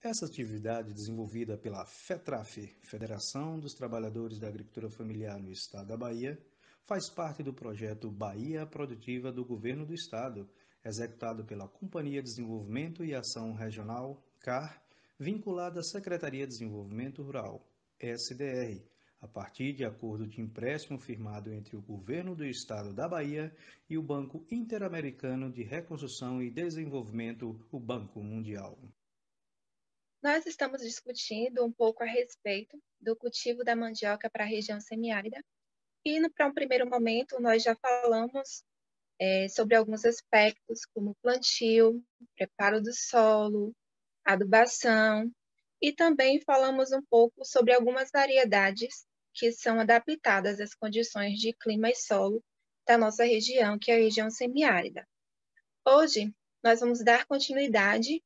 Essa atividade, desenvolvida pela FETRAF, Federação dos Trabalhadores da Agricultura Familiar no Estado da Bahia, faz parte do projeto Bahia Produtiva do Governo do Estado, executado pela Companhia de Desenvolvimento e Ação Regional, CAR, vinculada à Secretaria de Desenvolvimento Rural, SDR, a partir de acordo de empréstimo firmado entre o Governo do Estado da Bahia e o Banco Interamericano de Reconstrução e Desenvolvimento, o Banco Mundial. Nós estamos discutindo um pouco a respeito do cultivo da mandioca para a região semiárida e, para um primeiro momento, nós já falamos sobre alguns aspectos, como plantio, preparo do solo, adubação, e também falamos um pouco sobre algumas variedades que são adaptadas às condições de clima e solo da nossa região, que é a região semiárida. Hoje, nós vamos dar continuidade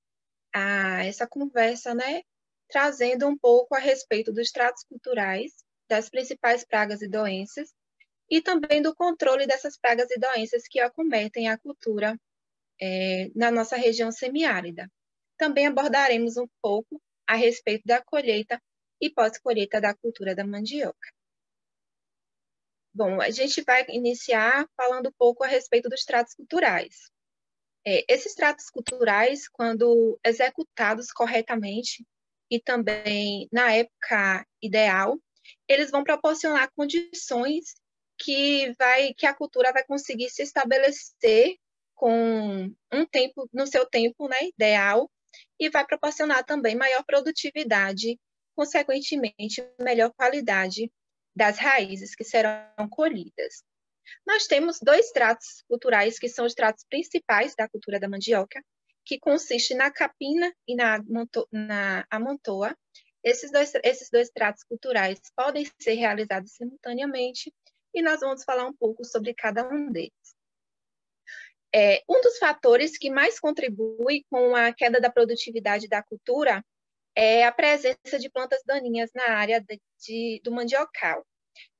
a essa conversa, né, trazendo um pouco a respeito dos tratos culturais, das principais pragas e doenças, e também do controle dessas pragas e doenças que acometem a cultura na nossa região semiárida. Também abordaremos um pouco a respeito da colheita e pós-colheita da cultura da mandioca. Bom, a gente vai iniciar falando um pouco a respeito dos tratos culturais. Esses tratos culturais, quando executados corretamente e também na época ideal, eles vão proporcionar condições que a cultura vai conseguir se estabelecer com um tempo, no seu tempo, né, ideal, e vai proporcionar também maior produtividade, consequentemente, melhor qualidade das raízes que serão colhidas. Nós temos dois tratos culturais que são os tratos principais da cultura da mandioca, que consiste na capina e na amontoa. Esses dois tratos culturais podem ser realizados simultaneamente e nós vamos falar um pouco sobre cada um deles. Um dos fatores que mais contribui com a queda da produtividade da cultura é a presença de plantas daninhas na área do mandiocal.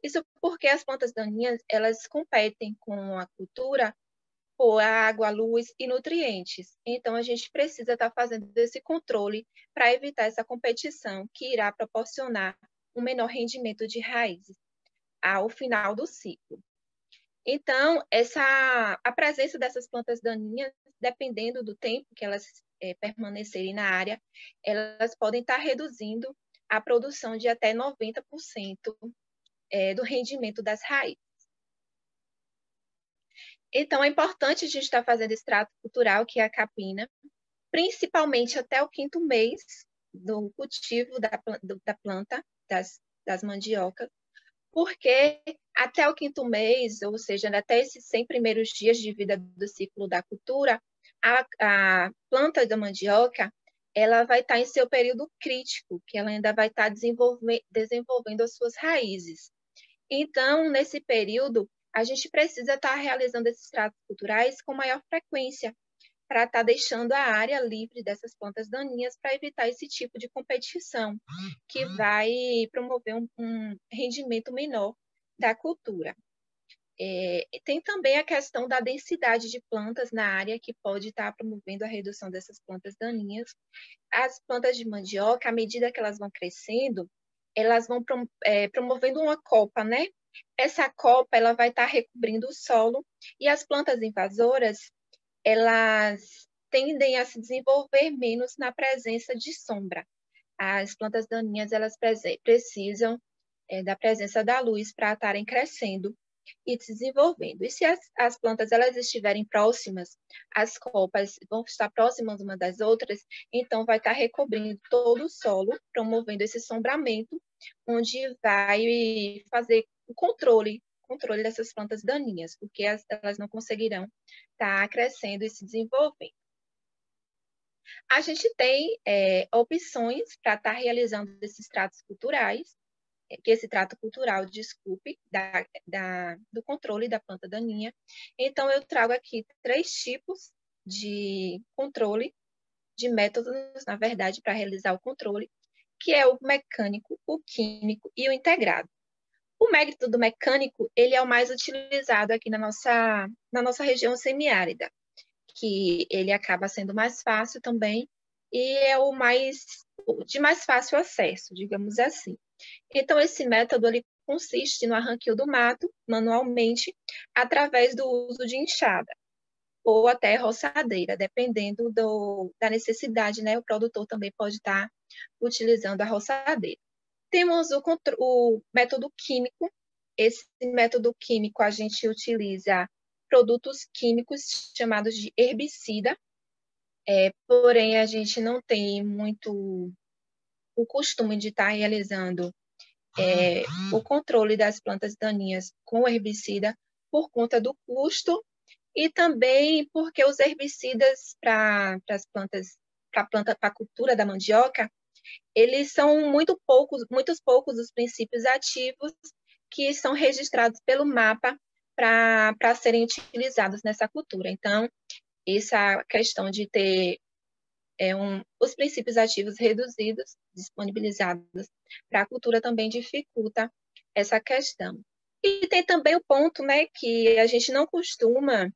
Isso porque as plantas daninhas, elas competem com a cultura por água, luz e nutrientes. Então, a gente precisa estar fazendo esse controle para evitar essa competição que irá proporcionar um menor rendimento de raízes ao final do ciclo. Então, a presença dessas plantas daninhas, dependendo do tempo que elas permanecerem na área, elas podem estar reduzindo a produção de até 90% do rendimento das raízes. Então, é importante a gente estar fazendo esse trato cultural, que é a capina, principalmente até o 5º mês do cultivo da planta, das mandiocas, porque até o 5º mês, ou seja, até esses 100 primeiros dias de vida do ciclo da cultura, a planta da mandioca, ela vai estar em seu período crítico, que ela ainda vai estar desenvolvendo as suas raízes. Então, nesse período, a gente precisa estar realizando esses tratos culturais com maior frequência, para estar deixando a área livre dessas plantas daninhas para evitar esse tipo de competição, que vai promover um rendimento menor da cultura. Tem também a questão da densidade de plantas na área, que pode estar promovendo a redução dessas plantas daninhas. As plantas de mandioca, à medida que elas vão crescendo, elas vão promovendo uma copa, né? Essa copa, ela vai estar recobrindo o solo, e as plantas invasoras, elas tendem a se desenvolver menos na presença de sombra. As plantas daninhas, elas precisam da presença da luz para estarem crescendo e se desenvolvendo. E se as plantas elas estiverem próximas, as copas vão estar próximas uma das outras, então vai estar recobrindo todo o solo, promovendo esse sombramento, onde vai fazer o controle dessas plantas daninhas, porque elas não conseguirão estar crescendo e se desenvolvendo. A gente tem opções para estar realizando esses tratos culturais, que esse trato cultural, desculpe, do controle da planta daninha. Então, eu trago aqui 3 tipos de controle, de métodos, na verdade, para realizar o controle, que é o mecânico, o químico e o integrado. O método mecânico, ele é o mais utilizado aqui na nossa região semiárida, que ele acaba sendo mais fácil também e é de mais fácil acesso, digamos assim. Então, esse método ele consiste no arranquio do mato manualmente através do uso de enxada ou até roçadeira, dependendo da necessidade, né? O produtor também pode estar utilizando a roçadeira. Temos o método químico. Esse método químico a gente utiliza produtos químicos chamados de herbicida, porém a gente não tem muito o costume de estar realizando o controle das plantas daninhas com herbicida por conta do custo e também porque os herbicidas para as plantas, para a cultura da mandioca, eles são muitos poucos os princípios ativos que são registrados pelo MAPA para serem utilizados nessa cultura. Então, essa questão de ter os princípios ativos reduzidos, disponibilizados para a cultura também dificulta essa questão. E tem também o ponto, né, que a gente não costuma,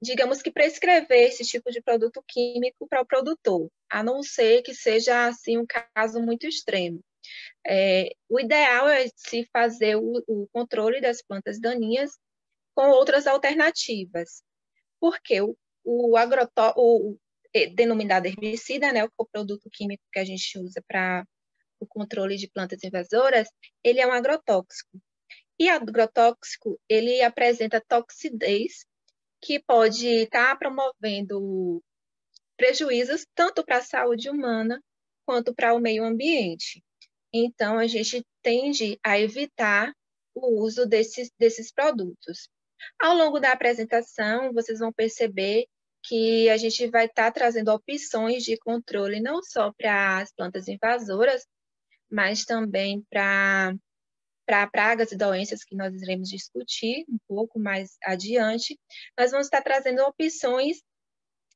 digamos que prescrever esse tipo de produto químico para o produtor, a não ser que seja assim um caso muito extremo. O ideal é se fazer o controle das plantas daninhas com outras alternativas, porque o denominado herbicida, né, o produto químico que a gente usa para o controle de plantas invasoras, ele é um agrotóxico. E agrotóxico, ele apresenta toxidez que pode estar promovendo prejuízos tanto para a saúde humana quanto para o meio ambiente. Então, a gente tende a evitar o uso desses produtos. Ao longo da apresentação, vocês vão perceber que a gente vai estar trazendo opções de controle não só para as plantas invasoras, mas também para pragas e doenças que nós iremos discutir um pouco mais adiante. Nós vamos estar trazendo opções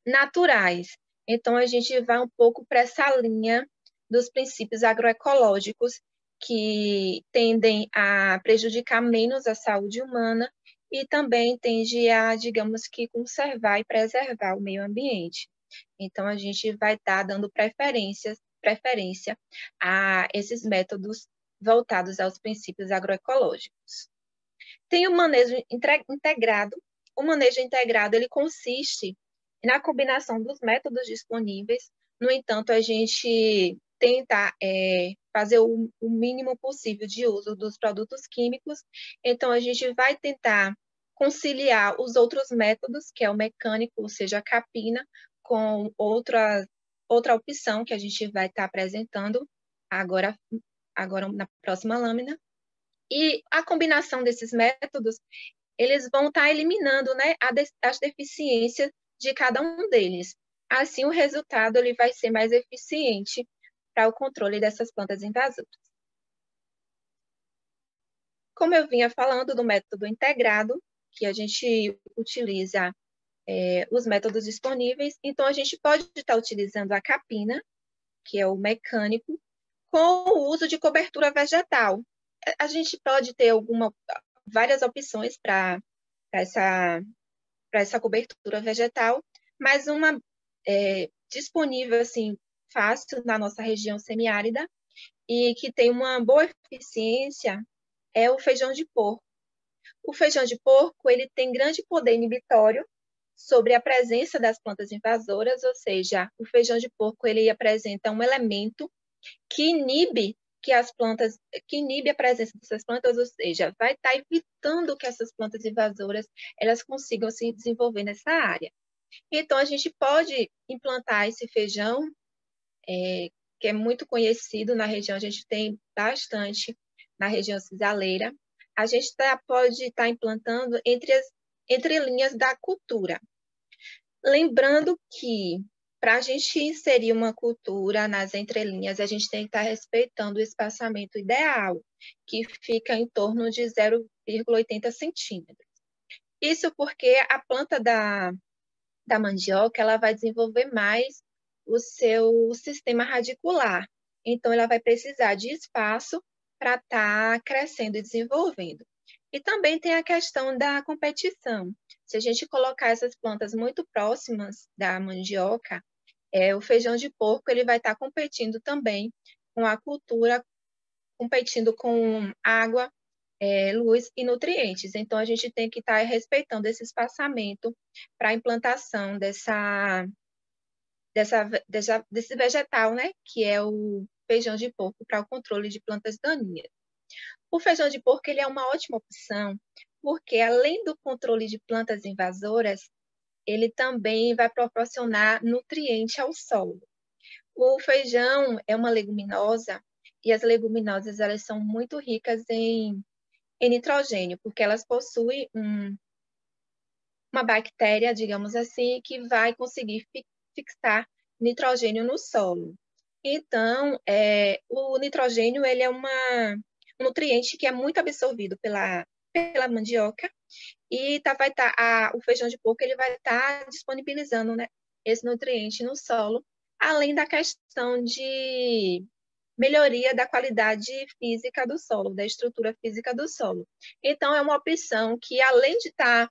naturais. Então, a gente vai um pouco para essa linha dos princípios agroecológicos que tendem a prejudicar menos a saúde humana e também tende a, digamos que, conservar e preservar o meio ambiente. Então, a gente vai estar dando preferência a esses métodos voltados aos princípios agroecológicos. Tem o manejo integrado. O manejo integrado ele consiste na combinação dos métodos disponíveis. No entanto, a gente tenta fazer o mínimo possível de uso dos produtos químicos. Então, a gente vai tentar conciliar os outros métodos, que é o mecânico, ou seja, a capina, com outra opção que a gente vai estar apresentando agora na próxima lâmina. E a combinação desses métodos, eles vão estar eliminando, né, as deficiências de cada um deles. Assim, o resultado ele vai ser mais eficiente para o controle dessas plantas invasoras. Como eu vinha falando do método integrado, que a gente utiliza os métodos disponíveis, então a gente pode estar utilizando a capina, que é o mecânico, com o uso de cobertura vegetal. A gente pode ter várias opções para essa cobertura vegetal, mas uma disponível assim fácil na nossa região semiárida e que tem uma boa eficiência é o feijão de porco. O feijão de porco ele tem grande poder inibitório sobre a presença das plantas invasoras, ou seja, o feijão de porco ele apresenta um elemento que inibe a presença dessas plantas, ou seja, vai estar evitando que essas plantas invasoras elas consigam se desenvolver nessa área. Então, a gente pode implantar esse feijão, que é muito conhecido na região, a gente tem bastante na região cisaleira. A gente pode estar implantando entre linhas da cultura. Lembrando que para a gente inserir uma cultura nas entrelinhas, a gente tem que estar respeitando o espaçamento ideal, que fica em torno de 0,80 centímetros. Isso porque a planta da mandioca ela vai desenvolver mais o seu sistema radicular. Então, ela vai precisar de espaço para estar crescendo e desenvolvendo. E também tem a questão da competição. Se a gente colocar essas plantas muito próximas da mandioca, o feijão de porco ele vai estar competindo também com a cultura, competindo com água, luz e nutrientes. Então, a gente tem que estar respeitando esse espaçamento para a implantação desse vegetal, né, que é o feijão de porco para o controle de plantas daninhas. O feijão de porco ele é uma ótima opção, porque além do controle de plantas invasoras, ele também vai proporcionar nutriente ao solo. O feijão é uma leguminosa e as leguminosas elas são muito ricas em nitrogênio, porque elas possuem uma bactéria, digamos assim, que vai conseguir fixar nitrogênio no solo. Então, o nitrogênio ele é um nutriente que é muito absorvido pela mandioca e o feijão de porco ele vai estar disponibilizando, né, esse nutriente no solo, além da questão de melhoria da qualidade física do solo, da estrutura física do solo. Então, é uma opção que, além de estar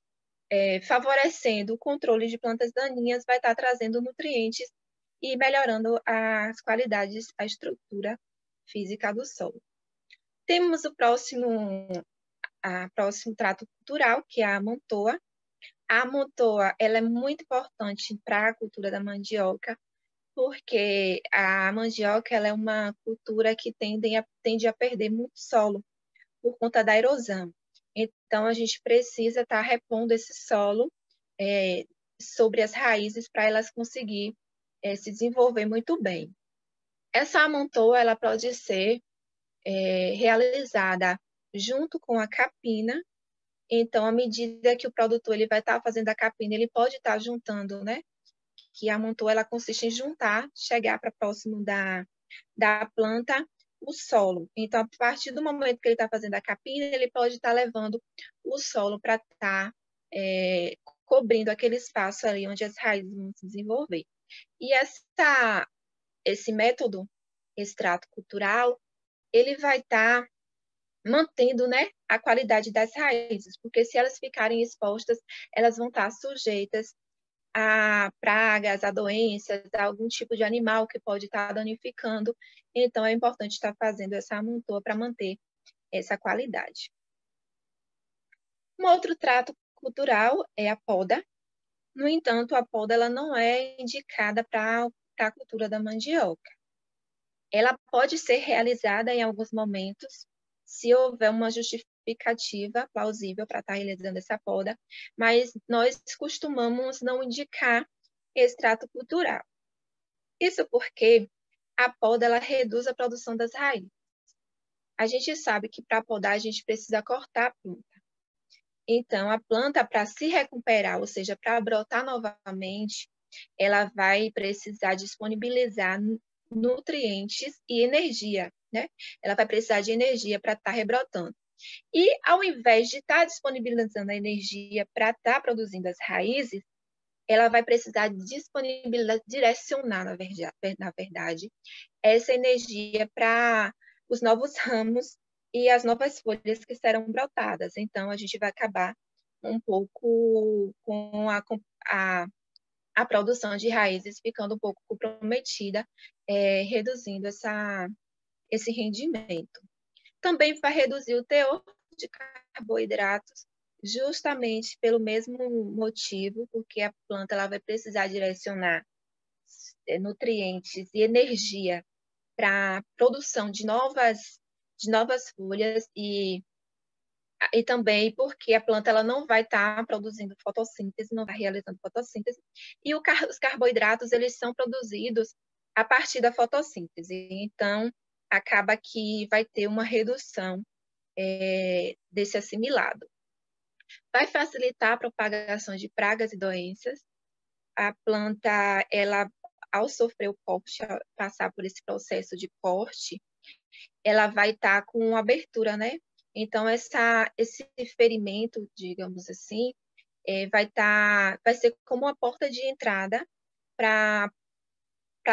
favorecendo o controle de plantas daninhas, vai estar trazendo nutrientes e melhorando as qualidades, a estrutura física do solo. Temos o próximo trato cultural, que é a amontoa. A amontoa ela é muito importante para a cultura da mandioca, porque a mandioca ela é uma cultura que tende a perder muito solo por conta da erosão. Então, a gente precisa estar repondo esse solo sobre as raízes para elas conseguir se desenvolver muito bem. Essa amontoa ela pode ser realizada junto com a capina. Então, à medida que o produtor ele vai estar fazendo a capina, ele pode estar juntando, né? Que a amontoa ela consiste em juntar, chegar para próximo da planta o solo. Então, a partir do momento que ele está fazendo a capina, ele pode estar levando o solo para estar cobrindo aquele espaço ali onde as raízes vão se desenvolver. E esse método, esse trato cultural, ele vai estar mantendo, né, a qualidade das raízes, porque se elas ficarem expostas, elas vão estar sujeitas a pragas, a doenças, a algum tipo de animal que pode estar danificando. Então, é importante estar fazendo essa amontoa para manter essa qualidade. Um outro trato cultural é a poda. No entanto, a poda ela não é indicada para a cultura da mandioca. Ela pode ser realizada em alguns momentos, se houver uma justificativa plausível para estar realizando essa poda, mas nós costumamos não indicar esse trato cultural. Isso porque a poda ela reduz a produção das raízes. A gente sabe que para podar a gente precisa cortar a planta. Então, a planta, para se recuperar, ou seja, para brotar novamente, ela vai precisar disponibilizar nutrientes e energia, né? Ela vai precisar de energia para estar rebrotando. E, ao invés de estar disponibilizando a energia para estar produzindo as raízes, ela vai precisar disponibilizar, direcionar, na verdade, essa energia para os novos ramos e as novas folhas que serão brotadas. Então, a gente vai acabar um pouco com a produção de raízes ficando um pouco comprometida, reduzindo esse rendimento. Também vai reduzir o teor de carboidratos, justamente pelo mesmo motivo, porque a planta ela vai precisar direcionar nutrientes e energia para a produção de novas folhas e também porque a planta ela não vai estar produzindo fotossíntese, não vai realizando fotossíntese, e os carboidratos eles são produzidos a partir da fotossíntese. Então, acaba que vai ter uma redução desse assimilado. Vai facilitar a propagação de pragas e doenças. A planta, ela, ao sofrer o corte, passar por esse processo de corte, ela vai estar com abertura, né? Então, esse ferimento, digamos assim, vai ser como uma porta de entrada para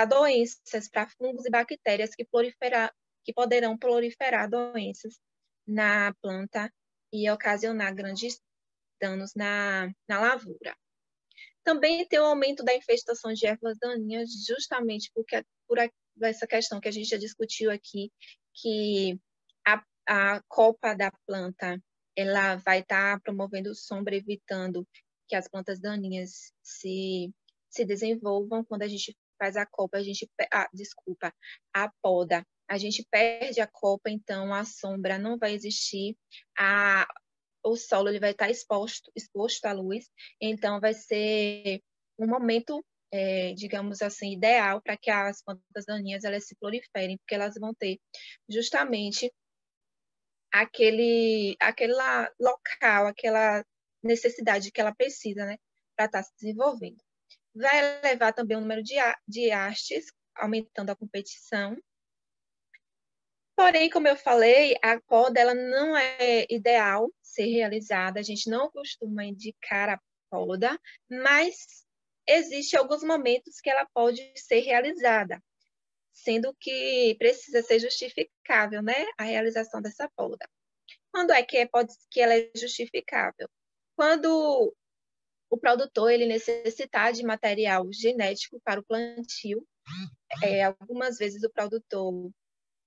doenças, para fungos e bactérias que poderão proliferar doenças na planta e ocasionar grandes danos na lavoura. Também tem o aumento da infestação de ervas daninhas, justamente por essa questão que a gente já discutiu aqui, que a copa da planta ela vai estar promovendo sombra, evitando que as plantas daninhas se desenvolvam. Quando a gente faz a copa, a poda, a gente perde a copa, então a sombra não vai existir, o solo ele vai estar exposto à luz, então vai ser um momento, digamos assim, ideal para que as plantas daninhas elas se proliferem, porque elas vão ter justamente aquele local, aquela necessidade que ela precisa, né, para estar se desenvolvendo. Vai elevar também o número de hastes, aumentando a competição. Porém, como eu falei, a poda ela não é ideal ser realizada, a gente não costuma indicar a poda, mas existem alguns momentos que ela pode ser realizada, sendo que precisa ser justificável, né, a realização dessa poda. Quando é que ela é justificável? Quando o produtor ele necessitar de material genético para o plantio, algumas vezes o produtor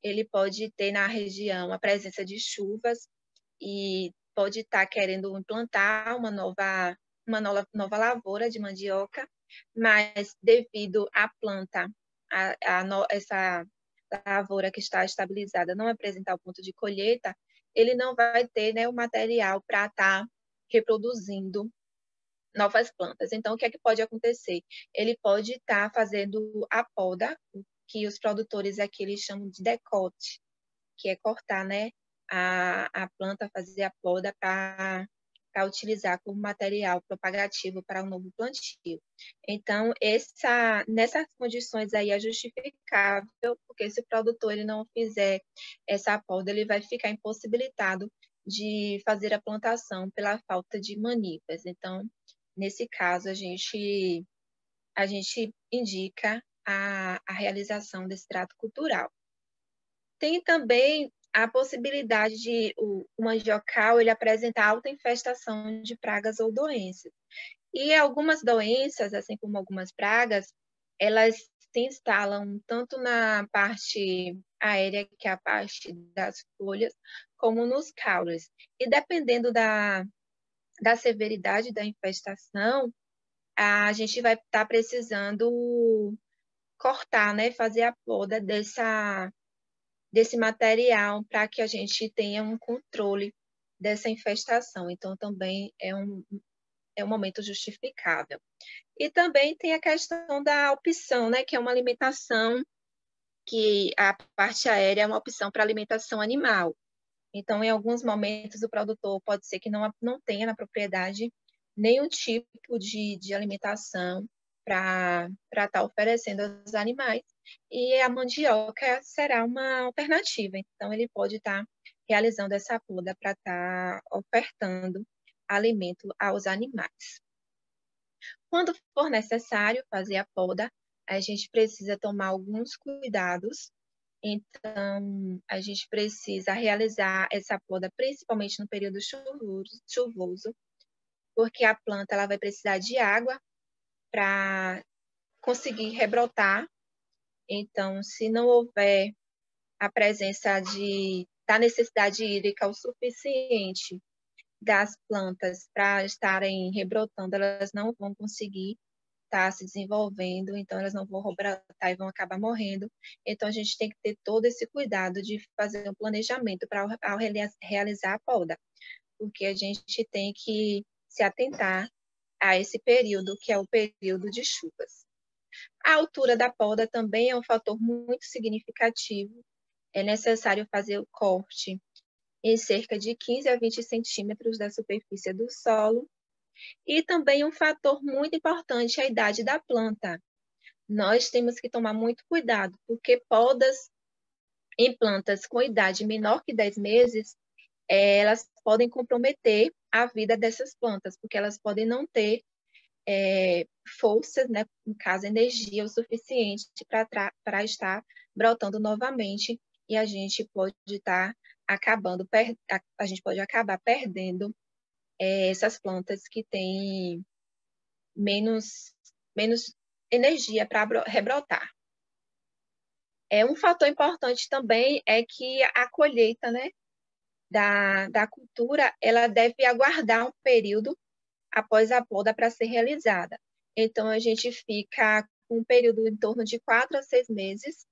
ele pode ter na região a presença de chuvas e pode estar querendo implantar uma nova lavoura de mandioca, mas devido à planta, essa lavoura que está estabilizada não apresentar o ponto de colheita, ele não vai ter, né, o material para estar reproduzindo novas plantas. Então, o que é que pode acontecer? Ele pode estar fazendo a poda, que os produtores aqui eles chamam de decote, que é cortar, né, a planta, fazer a poda para utilizar como material propagativo para um novo plantio. Então, nessas condições aí é justificável, porque se o produtor ele não fizer essa poda, ele vai ficar impossibilitado de fazer a plantação pela falta de manivas. Então, nesse caso, a gente indica a realização desse trato cultural. Tem também a possibilidade de o mandiocal ele apresentar alta infestação de pragas ou doenças. E algumas doenças, assim como algumas pragas, elas se instalam tanto na parte aérea, que é a parte das folhas, como nos caules. E dependendo da severidade da infestação, a gente vai estar precisando cortar, né, fazer a poda desse material para que a gente tenha um controle dessa infestação. Então, também é um momento justificável. E também tem a questão da opção, né, que é uma alimentação, que a parte aérea é uma opção para alimentação animal. Então, em alguns momentos, o produtor pode ser que não tenha na propriedade nenhum tipo de alimentação para estar oferecendo aos animais, e a mandioca será uma alternativa. Então, ele pode estar realizando essa poda para estar ofertando alimento aos animais. Quando for necessário fazer a poda, a gente precisa tomar alguns cuidados. Então, a gente precisa realizar essa poda principalmente no período chuvoso, porque a planta ela vai precisar de água para conseguir rebrotar. Então, se não houver a presença da necessidade hídrica o suficiente das plantas para estarem rebrotando, elas não vão conseguir estar se desenvolvendo, então elas não vão brotar e vão acabar morrendo. Então, a gente tem que ter todo esse cuidado de fazer um planejamento para ao realizar a poda, porque a gente tem que se atentar a esse período, que é o período de chuvas. A altura da poda também é um fator muito significativo. É necessário fazer o corte em cerca de 15 a 20 centímetros da superfície do solo. E também um fator muito importante é a idade da planta. Nós temos que tomar muito cuidado, porque podas em plantas com idade menor que 10 meses, elas podem comprometer a vida dessas plantas, porque elas podem não ter força, né, no caso, energia o suficiente para estar brotando novamente, e a gente pode estar a gente pode acabar perdendo essas plantas que têm menos energia para rebrotar. Um fator importante também é que a colheita, né, da cultura, ela deve aguardar um período após a poda para ser realizada. Então, a gente fica com um período em torno de 4 a 6 meses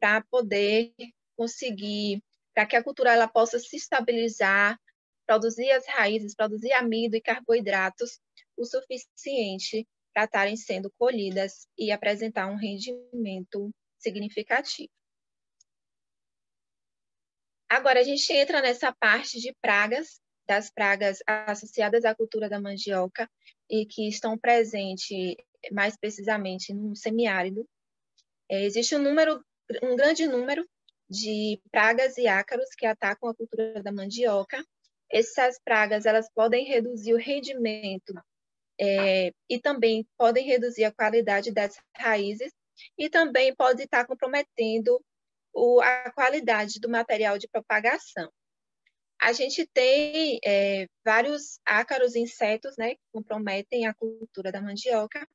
para poder conseguir, para que a cultura ela possa se estabilizar, produzir as raízes, produzir amido e carboidratos o suficiente para estarem sendo colhidas e apresentar um rendimento significativo. Agora, a gente entra nessa parte de pragas, das pragas associadas à cultura da mandioca e que estão presentes mais precisamente no semiárido. Existe um grande número de pragas e ácaros que atacam a cultura da mandioca. Essas pragas elas podem reduzir o rendimento e também podem reduzir a qualidade das raízes e também pode estar comprometendo a qualidade do material de propagação. A gente tem vários ácaros e insetos, né, que comprometem a cultura da mandioca,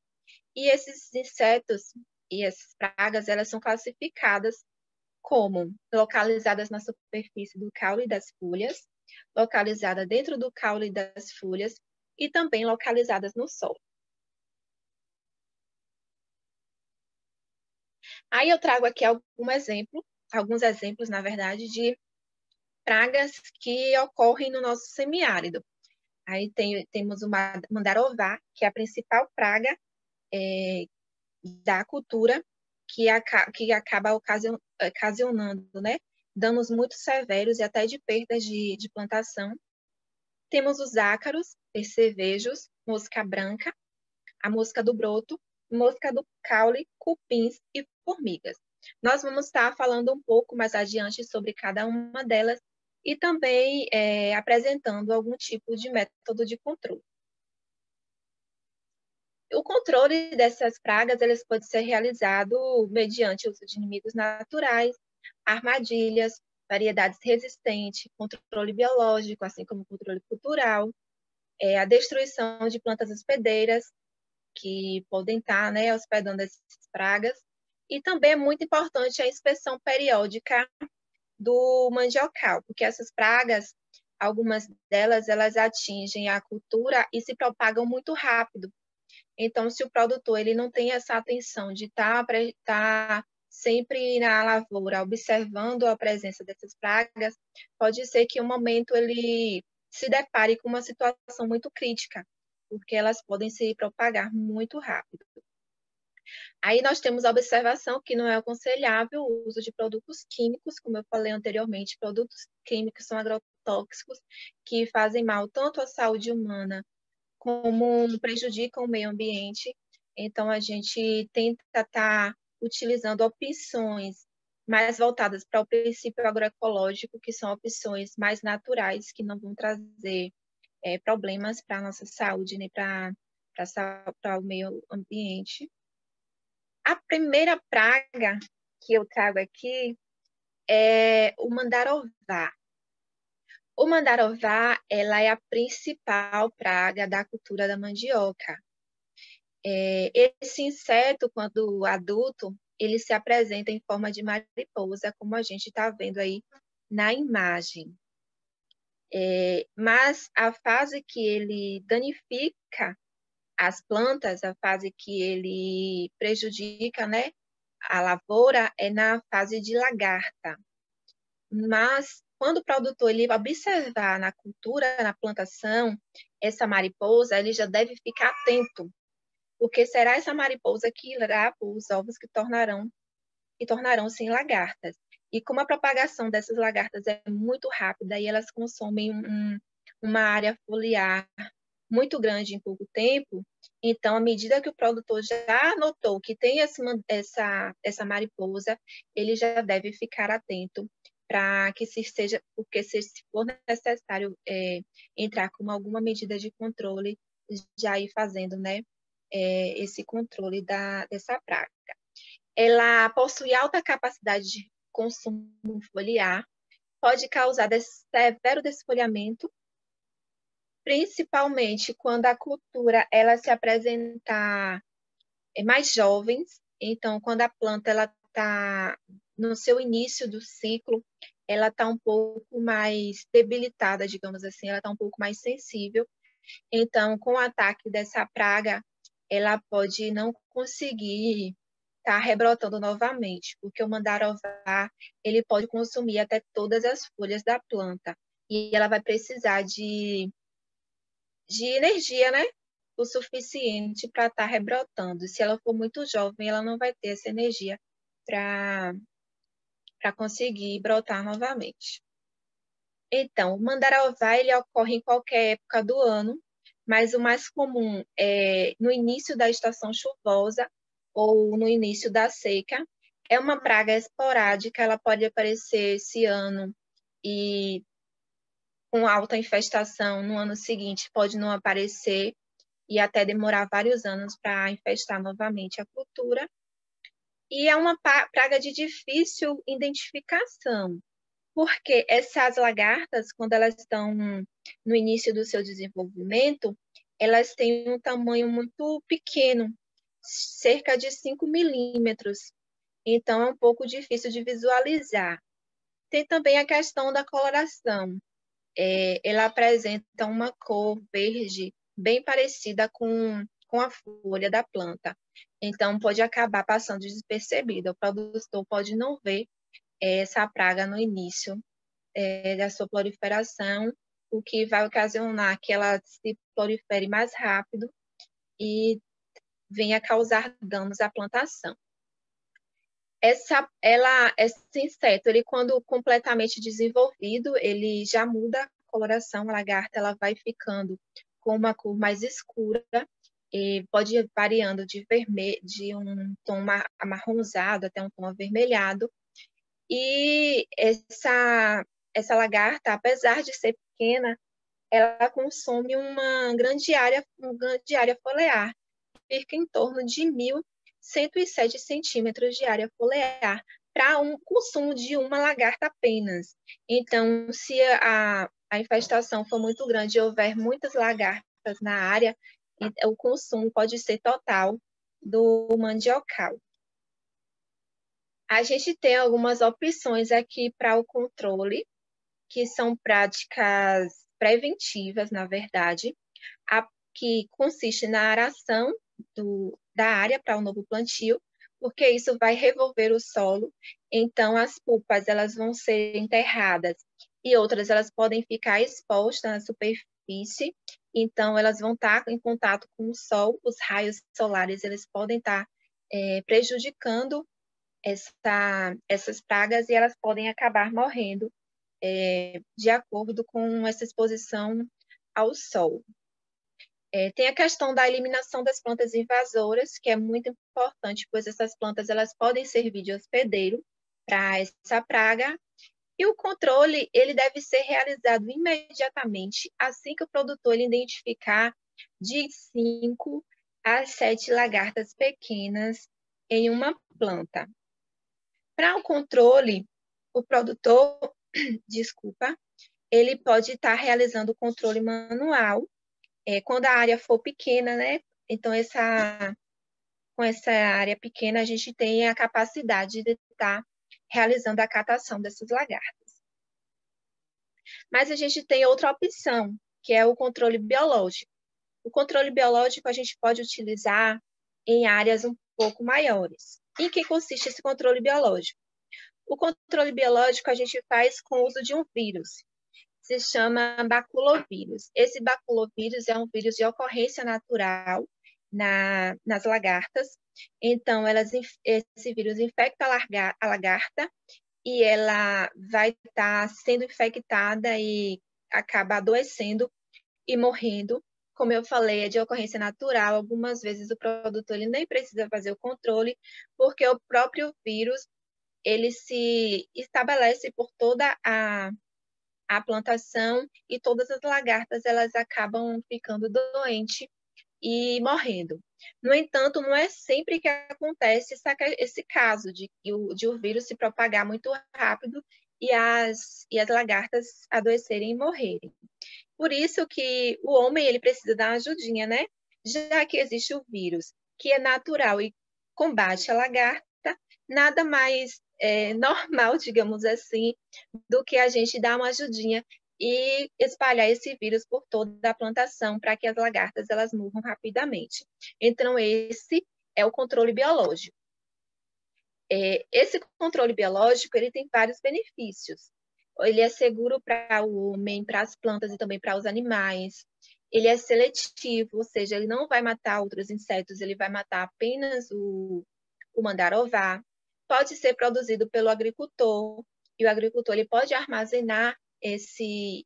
e esses insetos e essas pragas, elas são classificadas como localizadas na superfície do caule das folhas, localizada dentro do caule das folhas e também localizadas no solo. Aí eu trago aqui alguns exemplos, na verdade, de pragas que ocorrem no nosso semiárido. Aí temos o mandarová, que é a principal praga da cultura, que acaba ocasionando, né, danos muito severos e até de perdas de plantação. Temos os ácaros, percevejos, mosca branca, a mosca do broto, mosca do caule, cupins e formigas. Nós vamos estar falando um pouco mais adiante sobre cada uma delas e também apresentando algum tipo de método de controle. O controle dessas pragas eles pode ser realizado mediante o uso de inimigos naturais, armadilhas, variedades resistentes, controle biológico, assim como controle cultural, a destruição de plantas hospedeiras, que podem estar, né, hospedando essas pragas, e também é muito importante a inspeção periódica do mandiocal, porque essas pragas, algumas delas, elas atingem a cultura e se propagam muito rápido. Então, se o produtor ele não tem essa atenção de estar sempre na lavoura, observando a presença dessas pragas, pode ser que em um momento ele se depare com uma situação muito crítica, porque elas podem se propagar muito rápido. Aí nós temos a observação que não é aconselhável o uso de produtos químicos, como eu falei anteriormente, produtos químicos são agrotóxicos que fazem mal tanto à saúde humana como prejudicam o meio ambiente. Então, a gente tenta estar utilizando opções mais voltadas para o princípio agroecológico, que são opções mais naturais, que não vão trazer problemas para a nossa saúde, nem para o meio ambiente. A primeira praga que eu trago aqui é o mandarová. O mandarová, ela é a principal praga da cultura da mandioca. Esse inseto, quando adulto, ele se apresenta em forma de mariposa, como a gente está vendo aí na imagem. Mas a fase que ele danifica as plantas, a fase que ele prejudica, né, a lavoura, é na fase de lagarta. Mas quando o produtor ele observar na cultura, na plantação, essa mariposa, ele já deve ficar atento, porque será essa mariposa que irá pôr os ovos que tornarão-se em lagartas. E como a propagação dessas lagartas é muito rápida e elas consomem uma área foliar muito grande em pouco tempo, então, à medida que o produtor já notou que tem essa mariposa, ele já deve ficar atento para que porque se for necessário entrar com alguma medida de controle, já ir fazendo, né, esse controle dessa praga. Ela possui alta capacidade de consumo foliar, pode causar severo desfolhamento, principalmente quando a cultura ela se apresentar mais jovens. Então, quando a planta ela está no seu início do ciclo, ela está um pouco mais debilitada, digamos assim, ela está um pouco mais sensível. Então, com o ataque dessa praga, ela pode não conseguir estar rebrotando novamente, porque o mandarová ele pode consumir até todas as folhas da planta e ela vai precisar de energia, né? O suficiente para estar rebrotando. Se ela for muito jovem, ela não vai ter essa energia para conseguir brotar novamente. Então, o mandarová ele ocorre em qualquer época do ano, mas o mais comum é no início da estação chuvosa ou no início da seca. É uma praga esporádica, ela pode aparecer esse ano e com alta infestação no ano seguinte pode não aparecer e até demorar vários anos para infestar novamente a cultura. E é uma praga de difícil identificação, porque essas lagartas, quando elas estão no início do seu desenvolvimento, elas têm um tamanho muito pequeno, cerca de 5 milímetros. Então, é um pouco difícil de visualizar. Tem também a questão da coloração. Ela apresenta uma cor verde bem parecida com a folha da planta. Então, pode acabar passando despercebida. O produtor pode não ver essa praga no início da sua proliferação, o que vai ocasionar que ela se prolifere mais rápido e venha causar danos à plantação. Esse inseto, ele quando completamente desenvolvido, ele já muda a coloração, a lagarta ela vai ficando com uma cor mais escura, e pode ir variando de vermelho, de um tom amarronzado até um tom avermelhado. E essa lagarta, apesar de ser pequena, ela consome uma grande área foliar, fica em torno de 1.107 centímetros de área foliar para um consumo de uma lagarta apenas. Então, se a infestação for muito grande e houver muitas lagartas na área, o consumo pode ser total do mandiocal. A gente tem algumas opções aqui para o controle, que são práticas preventivas, na verdade, que consiste na aração da área para o novo plantio, porque isso vai revolver o solo, então as pulpas elas vão ser enterradas e outras elas podem ficar expostas na superfície, então elas vão estar em contato com o sol, os raios solares eles podem estar prejudicando essas pragas e elas podem acabar morrendo de acordo com essa exposição ao sol. Tem a questão da eliminação das plantas invasoras, que é muito importante, pois essas plantas elas podem servir de hospedeiro para essa praga, e o controle ele deve ser realizado imediatamente, assim que o produtor ele identificar de 5 a 7 lagartas pequenas em uma planta. Para o controle, o produtor, desculpa, ele pode estar realizando o controle manual, quando a área for pequena, né? Então, com essa área pequena, a gente tem a capacidade de estar realizando a catação dessas lagartas. Mas a gente tem outra opção, que é o controle biológico. O controle biológico a gente pode utilizar em áreas um pouco maiores. Em que consiste esse controle biológico? O controle biológico a gente faz com o uso de um vírus, se chama baculovírus. Esse baculovírus é um vírus de ocorrência natural nas lagartas. Então, esse vírus infecta a lagarta e ela vai estar sendo infectada e acaba adoecendo e morrendo. Como eu falei, é de ocorrência natural. Algumas vezes o produtor ele nem precisa fazer o controle, porque o próprio vírus ele se estabelece por toda a plantação e todas as lagartas elas acabam ficando doentes e morrendo. No entanto, não é sempre que acontece esse caso de o vírus se propagar muito rápido e as lagartas adoecerem e morrerem. Por isso que o homem ele precisa dar uma ajudinha, né? Já que existe o vírus, que é natural e combate a lagarta, nada mais normal, digamos assim, do que a gente dar uma ajudinha e espalhar esse vírus por toda a plantação para que as lagartas elas morram rapidamente. Então, esse é o controle biológico. Esse controle biológico ele tem vários benefícios. Ele é seguro para o homem, para as plantas e também para os animais. Ele é seletivo, ou seja, ele não vai matar outros insetos, ele vai matar apenas o mandarová. Pode ser produzido pelo agricultor, e o agricultor ele pode armazenar esse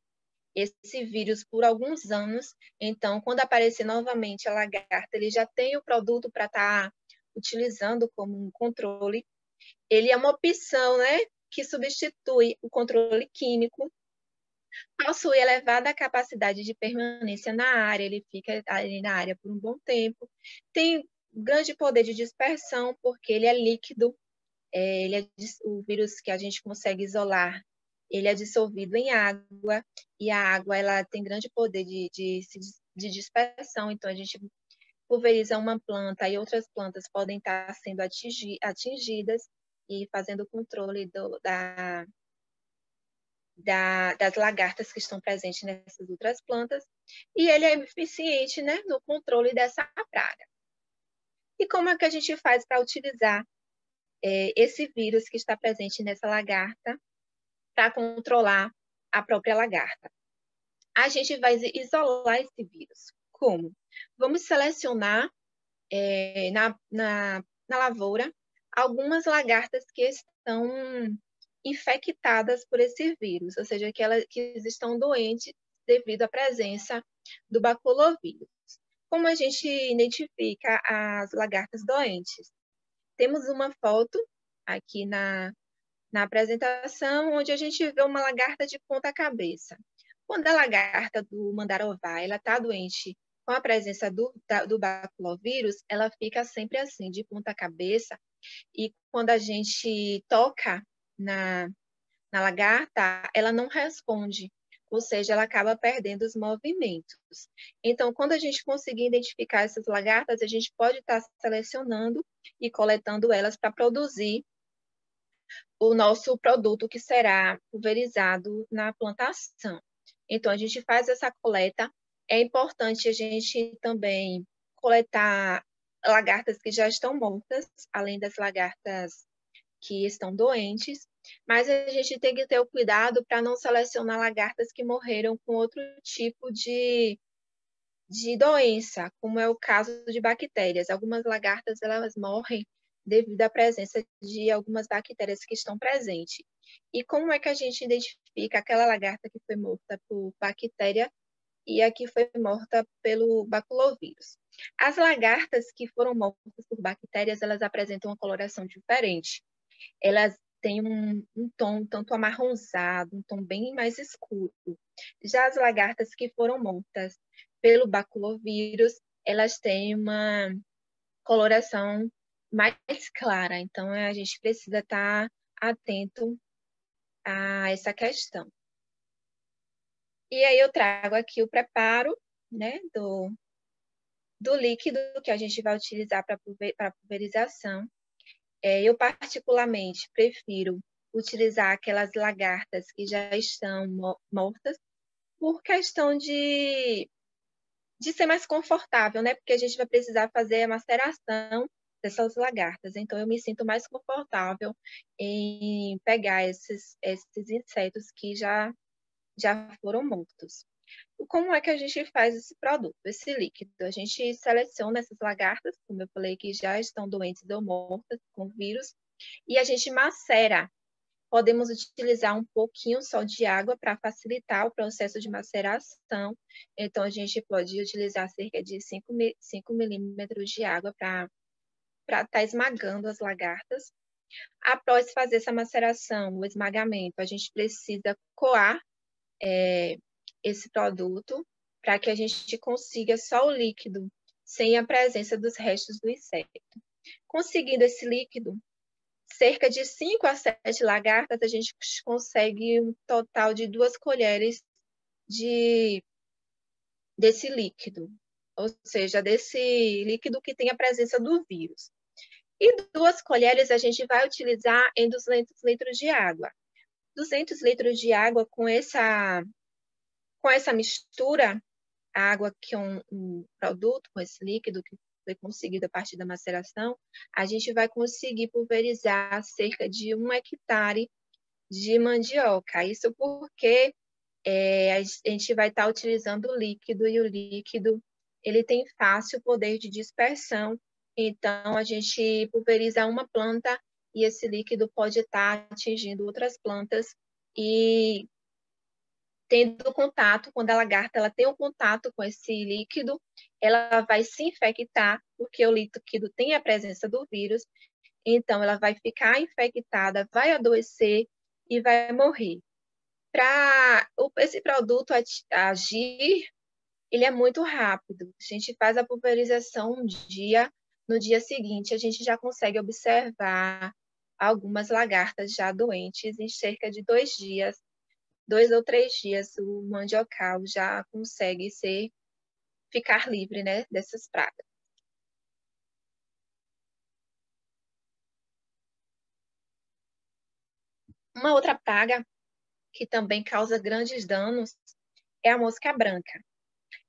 vírus por alguns anos. Então, quando aparecer novamente a lagarta, ele já tem o produto para estar utilizando como um controle. Ele é uma opção, né, que substitui o controle químico. Possui elevada capacidade de permanência na área, ele fica ali na área por um bom tempo. Tem grande poder de dispersão, porque ele é líquido. O vírus que a gente consegue isolar, ele é dissolvido em água, e a água ela tem grande poder de dispersão, então a gente pulveriza uma planta e outras plantas podem estar sendo atingidas e fazendo o controle das lagartas que estão presentes nessas outras plantas, e ele é eficiente, né, no controle dessa praga. E como é que a gente faz para utilizar esse vírus que está presente nessa lagarta para controlar a própria lagarta? A gente vai isolar esse vírus. Como? Vamos selecionar na lavoura algumas lagartas que estão infectadas por esse vírus, ou seja, que estão doentes devido à presença do baculovírus. Como a gente identifica as lagartas doentes? Temos uma foto aqui na apresentação, onde a gente vê uma lagarta de ponta cabeça. Quando a lagarta do mandarová está doente com a presença do baculovírus, ela fica sempre assim, de ponta cabeça, e quando a gente toca na lagarta, ela não responde, ou seja, ela acaba perdendo os movimentos. Então, quando a gente conseguir identificar essas lagartas, a gente pode estar selecionando e coletando elas para produzir o nosso produto que será pulverizado na plantação. Então, a gente faz essa coleta. É importante a gente também coletar lagartas que já estão mortas, além das lagartas que estão doentes, mas a gente tem que ter o cuidado para não selecionar lagartas que morreram com outro tipo de doença, como é o caso de bactérias. Algumas lagartas elas morrem devido à presença de algumas bactérias que estão presentes. E como é que a gente identifica aquela lagarta que foi morta por bactéria e a que foi morta pelo baculovírus? As lagartas que foram mortas por bactérias, elas apresentam uma coloração diferente. Elas têm um tom tanto amarronzado, um tom bem mais escuro. Já as lagartas que foram mortas pelo baculovírus, elas têm uma coloração mais clara. Então, a gente precisa estar atento a essa questão. E aí eu trago aqui o preparo, né, do líquido que a gente vai utilizar para pulverização. Eu, particularmente, prefiro utilizar aquelas lagartas que já estão mortas por questão de ser mais confortável, né? Porque a gente vai precisar fazer a maceração dessas lagartas. Então, eu me sinto mais confortável em pegar esses insetos que já foram mortos. Como é que a gente faz esse produto, esse líquido? A gente seleciona essas lagartas, como eu falei, que já estão doentes ou mortas com vírus, e a gente macera. Podemos utilizar um pouquinho só de água para facilitar o processo de maceração. Então, a gente pode utilizar cerca de 5 milímetros de água para estar esmagando as lagartas. Após fazer essa maceração, o esmagamento, a gente precisa coar esse produto para que a gente consiga só o líquido, sem a presença dos restos do inseto. Conseguindo esse líquido, cerca de 5 a 7 lagartas, a gente consegue um total de 2 colheres de desse líquido, ou seja, desse líquido que tem a presença do vírus. E 2 colheres a gente vai utilizar em 200 litros de água. 200 litros de água com essa mistura, a água que é um produto com esse líquido que foi conseguido a partir da maceração, a gente vai conseguir pulverizar cerca de 1 hectare de mandioca. Isso porque a gente vai estar utilizando o líquido, e o líquido ele tem fácil poder de dispersão. Então, a gente pulveriza uma planta e esse líquido pode estar atingindo outras plantas e tendo contato, quando a lagarta ela tem um contato com esse líquido, ela vai se infectar, porque o líquido tem a presença do vírus, então ela vai ficar infectada, vai adoecer e vai morrer. Para esse produto agir, ele é muito rápido. A gente faz a pulverização um dia, no dia seguinte a gente já consegue observar algumas lagartas já doentes. Em cerca de 2 dias, 2 ou 3 dias, o mandiocal já consegue ficar livre, né, dessas pragas. Uma outra praga que também causa grandes danos é a mosca branca.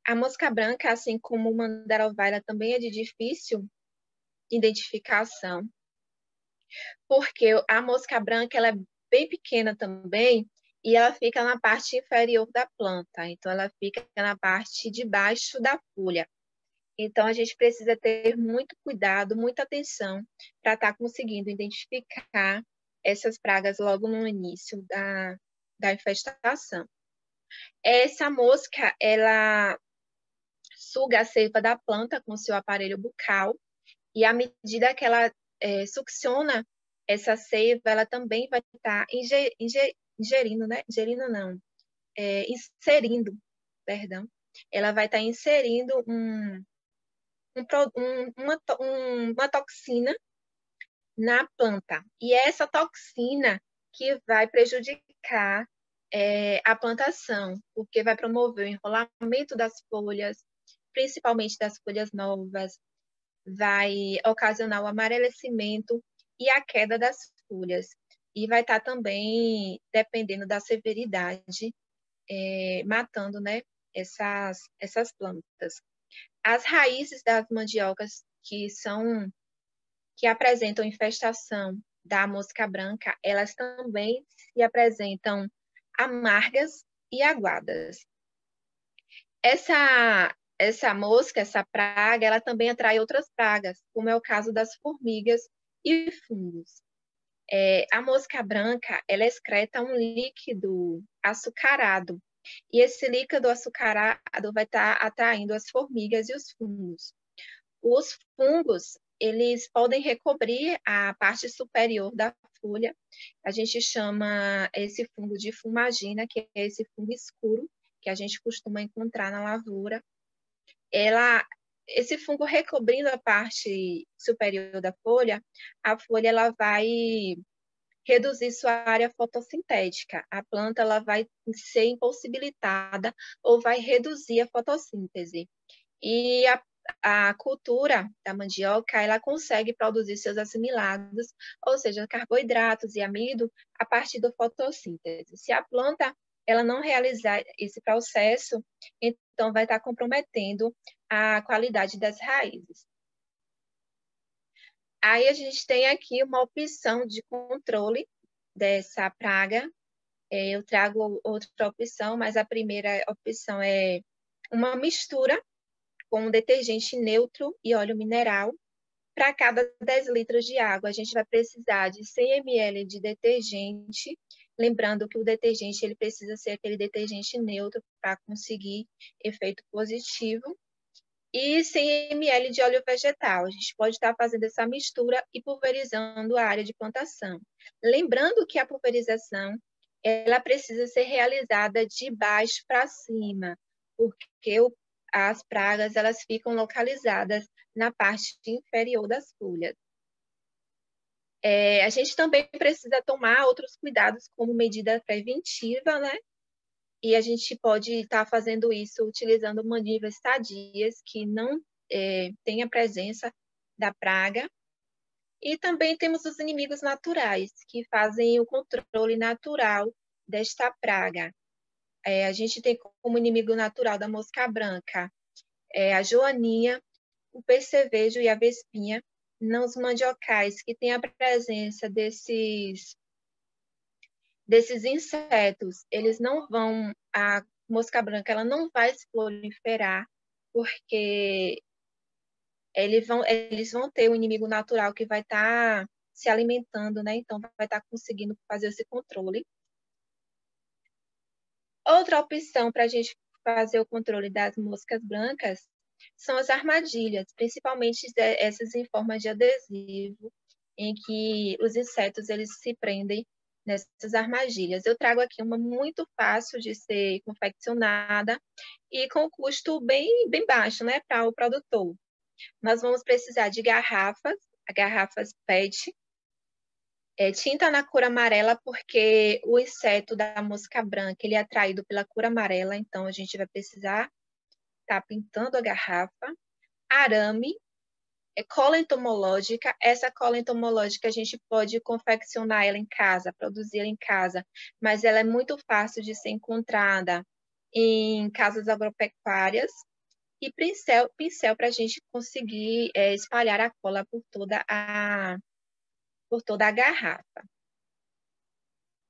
A mosca branca, assim como o mandarovaira, também é de difícil identificação, porque a mosca branca ela é bem pequena também e ela fica na parte inferior da planta, então ela fica na parte de baixo da folha. Então a gente precisa ter muito cuidado, muita atenção para estar conseguindo identificar essas pragas logo no início da infestação. Essa mosca, ela suga a seiva da planta com seu aparelho bucal e à medida que ela succiona essa seiva, ela também vai estar ingerindo, né? Ingerindo não, inserindo, perdão. Ela vai estar inserindo uma toxina na planta. E é essa toxina que vai prejudicar a plantação, porque vai promover o enrolamento das folhas, principalmente das folhas novas, vai ocasionar o amarelecimento e a queda das folhas. E vai estar também, dependendo da severidade, matando, né, essas plantas. As raízes das mandiocas que apresentam infestação da mosca branca, elas também se apresentam amargas e aguadas. Essa mosca, essa praga, ela também atrai outras pragas, como é o caso das formigas e fungos. A mosca branca, ela excreta um líquido açucarado, e esse líquido açucarado vai estar atraindo as formigas e os fungos. Os fungos, eles podem recobrir a parte superior da folha. A gente chama esse fungo de fumagina, que é esse fungo escuro que a gente costuma encontrar na lavoura. Esse fungo recobrindo a parte superior da folha, a folha ela vai reduzir sua área fotossintética. A planta ela vai ser impossibilitada ou vai reduzir a fotossíntese. E a cultura da mandioca, ela consegue produzir seus assimilados, ou seja, carboidratos e amido, a partir da fotossíntese. Se a planta ela não realizar esse processo, então vai estar comprometendo a qualidade das raízes. Aí a gente tem aqui uma opção de controle dessa praga. Eu trago outra opção, mas a primeira opção é uma mistura com detergente neutro e óleo mineral. Para cada 10 litros de água, a gente vai precisar de 100 ml de detergente. Lembrando que o detergente ele precisa ser aquele detergente neutro para conseguir efeito positivo. E 100 ml de óleo vegetal. A gente pode estar fazendo essa mistura e pulverizando a área de plantação. Lembrando que a pulverização ela precisa ser realizada de baixo para cima, porque as pragas elas ficam localizadas na parte inferior das folhas. A gente também precisa tomar outros cuidados como medida preventiva, né? e a gente pode estar fazendo isso utilizando mandíbulas sadias, que não tem a presença da praga. E também temos os inimigos naturais, que fazem o controle natural desta praga. A gente tem como inimigo natural da mosca branca a joaninha, o percevejo e a vespinha. Nos mandiocais, que tem a presença desses insetos, eles não vão, a mosca branca ela não vai se proliferar, porque eles vão ter um inimigo natural que vai estar se alimentando, né? Então, vai estar conseguindo fazer esse controle. Outra opção para a gente fazer o controle das moscas brancas são as armadilhas, principalmente essas em forma de adesivo, em que os insetos eles se prendem nessas armadilhas. Eu trago aqui uma muito fácil de ser confeccionada e com custo bem baixo, né, para o produtor. Nós vamos precisar de garrafas PET, tinta na cor amarela, porque o inseto da mosca branca ele é atraído pela cor amarela, então a gente vai precisar estar pintando a garrafa. Arame, cola entomológica. Essa cola entomológica a gente pode confeccionar ela em casa, produzir ela em casa, mas ela é muito fácil de ser encontrada em casas agropecuárias. E pincel para a gente conseguir espalhar a cola por toda a garrafa.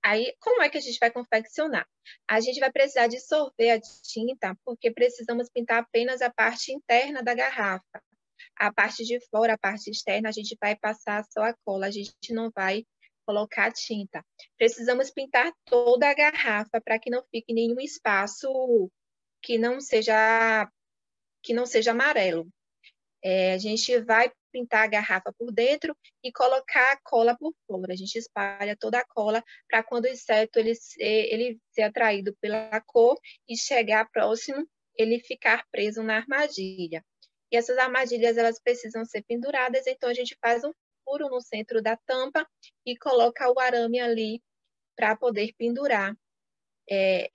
Aí, como é que a gente vai confeccionar? A gente vai precisar dissolver a tinta, porque precisamos pintar apenas a parte interna da garrafa. A parte de fora, a parte externa, a gente vai passar só a cola, a gente não vai colocar tinta. Precisamos pintar toda a garrafa para que não fique nenhum espaço que não seja amarelo. A gente vai pintar a garrafa por dentro e colocar a cola por fora. A gente espalha toda a cola para quando o inseto ele ser atraído pela cor e chegar próximo, ele ficar preso na armadilha. E essas armadilhas elas precisam ser penduradas, então a gente faz um furo no centro da tampa e coloca o arame ali para poder pendurar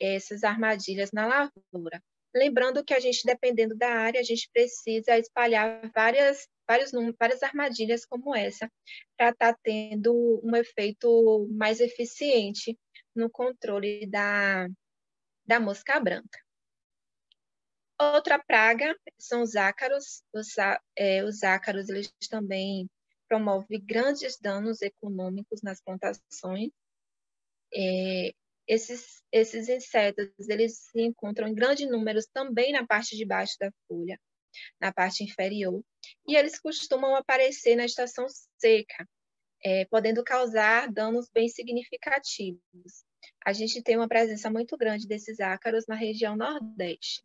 essas armadilhas na lavoura. Lembrando que a gente, dependendo da área, a gente precisa espalhar várias armadilhas como essa, para estar tendo um efeito mais eficiente no controle da mosca branca. Outra praga são os ácaros. Os ácaros eles também promovem grandes danos econômicos nas plantações. Esses insetos, eles se encontram em grandes números também na parte de baixo da folha, na parte inferior, e eles costumam aparecer na estação seca, podendo causar danos bem significativos. A gente tem uma presença muito grande desses ácaros na região Nordeste.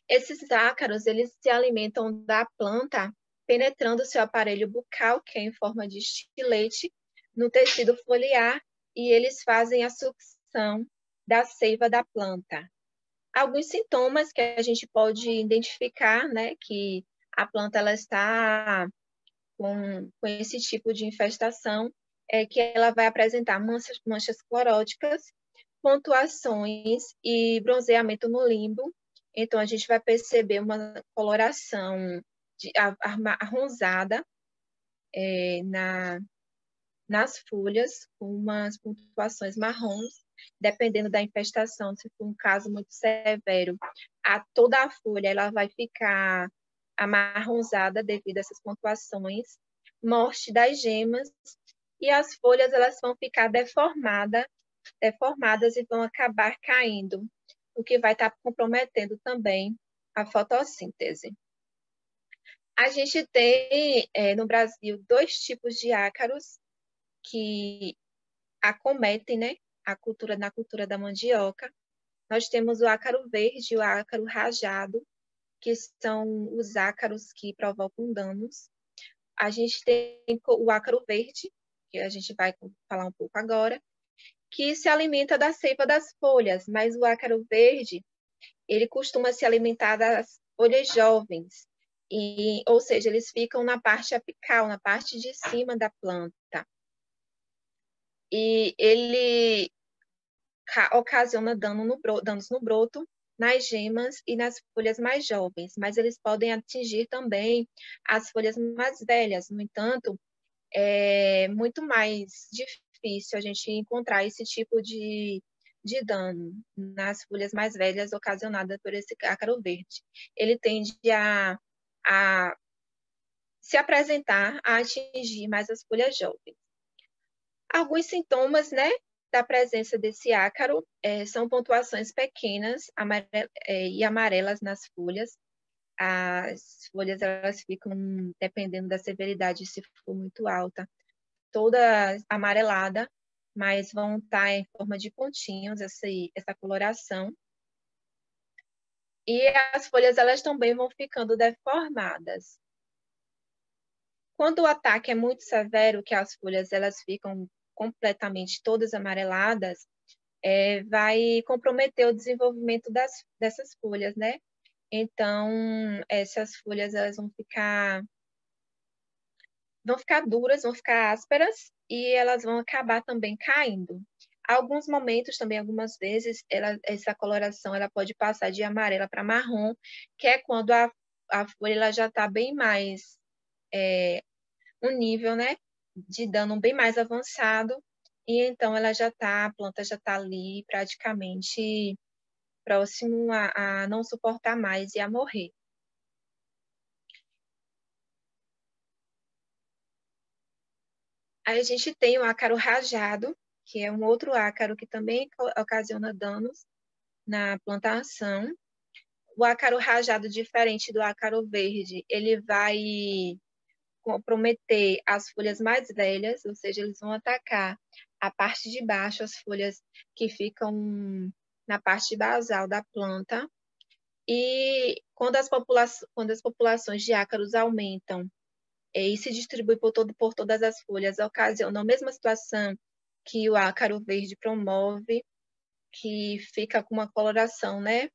Esses ácaros, eles se alimentam da planta, penetrando seu aparelho bucal, que é em forma de estilete, no tecido foliar, e eles fazem a sucção da seiva da planta. Alguns sintomas que a gente pode identificar, né, que a planta ela está com esse tipo de infestação, é que ela vai apresentar manchas cloróticas, pontuações e bronzeamento no limbo. Então, a gente vai perceber uma coloração arronzada nas folhas, com umas pontuações marrons, dependendo da infestação. Se for um caso muito severo, toda a folha ela vai ficar amarronzada devido a essas pontuações, morte das gemas, e as folhas elas vão ficar deformadas e vão acabar caindo, o que vai estar comprometendo também a fotossíntese. A gente tem no Brasil 2 tipos de ácaros que acometem, né, na cultura da mandioca. Nós temos o ácaro verde e o ácaro rajado, que são os ácaros que provocam danos. A gente tem o ácaro verde, que a gente vai falar um pouco agora, que se alimenta da seiva das folhas, mas o ácaro verde, ele costuma se alimentar das folhas jovens, ou seja, eles ficam na parte apical, na parte de cima da planta. E ocasiona danos no broto, nas gemas e nas folhas mais jovens, mas eles podem atingir também as folhas mais velhas. No entanto, é muito mais difícil a gente encontrar esse tipo de dano nas folhas mais velhas ocasionada por esse ácaro verde. Ele tende a se apresentar, a atingir mais as folhas jovens. Alguns sintomas, né, da presença desse ácaro são pontuações pequenas e amarelas nas folhas. As folhas elas ficam, dependendo da severidade, se for muito alta, toda amarelada, mas vão estar em forma de pontinhos essa coloração. E as folhas elas também vão ficando deformadas. Quando o ataque é muito severo, que as folhas elas ficam completamente todas amareladas, vai comprometer o desenvolvimento dessas folhas, né? Então, essas folhas elas vão ficar duras, vão ficar ásperas e elas vão acabar também caindo. Alguns momentos também, algumas vezes, essa coloração ela pode passar de amarela para marrom, que é quando a folha ela já está bem mais um nível, né, de dano bem mais avançado, e então a planta já está ali praticamente próximo a não suportar mais e a morrer. Aí a gente tem o ácaro rajado, que é um outro ácaro que também ocasiona danos na plantação. O ácaro rajado, diferente do ácaro verde, ele vai comprometer as folhas mais velhas, ou seja, eles vão atacar a parte de baixo, as folhas que ficam na parte basal da planta. E quando as populações de ácaros aumentam e se distribuem por todas as folhas, ocasiona a mesma situação que o ácaro verde promove, que fica com uma coloração, né,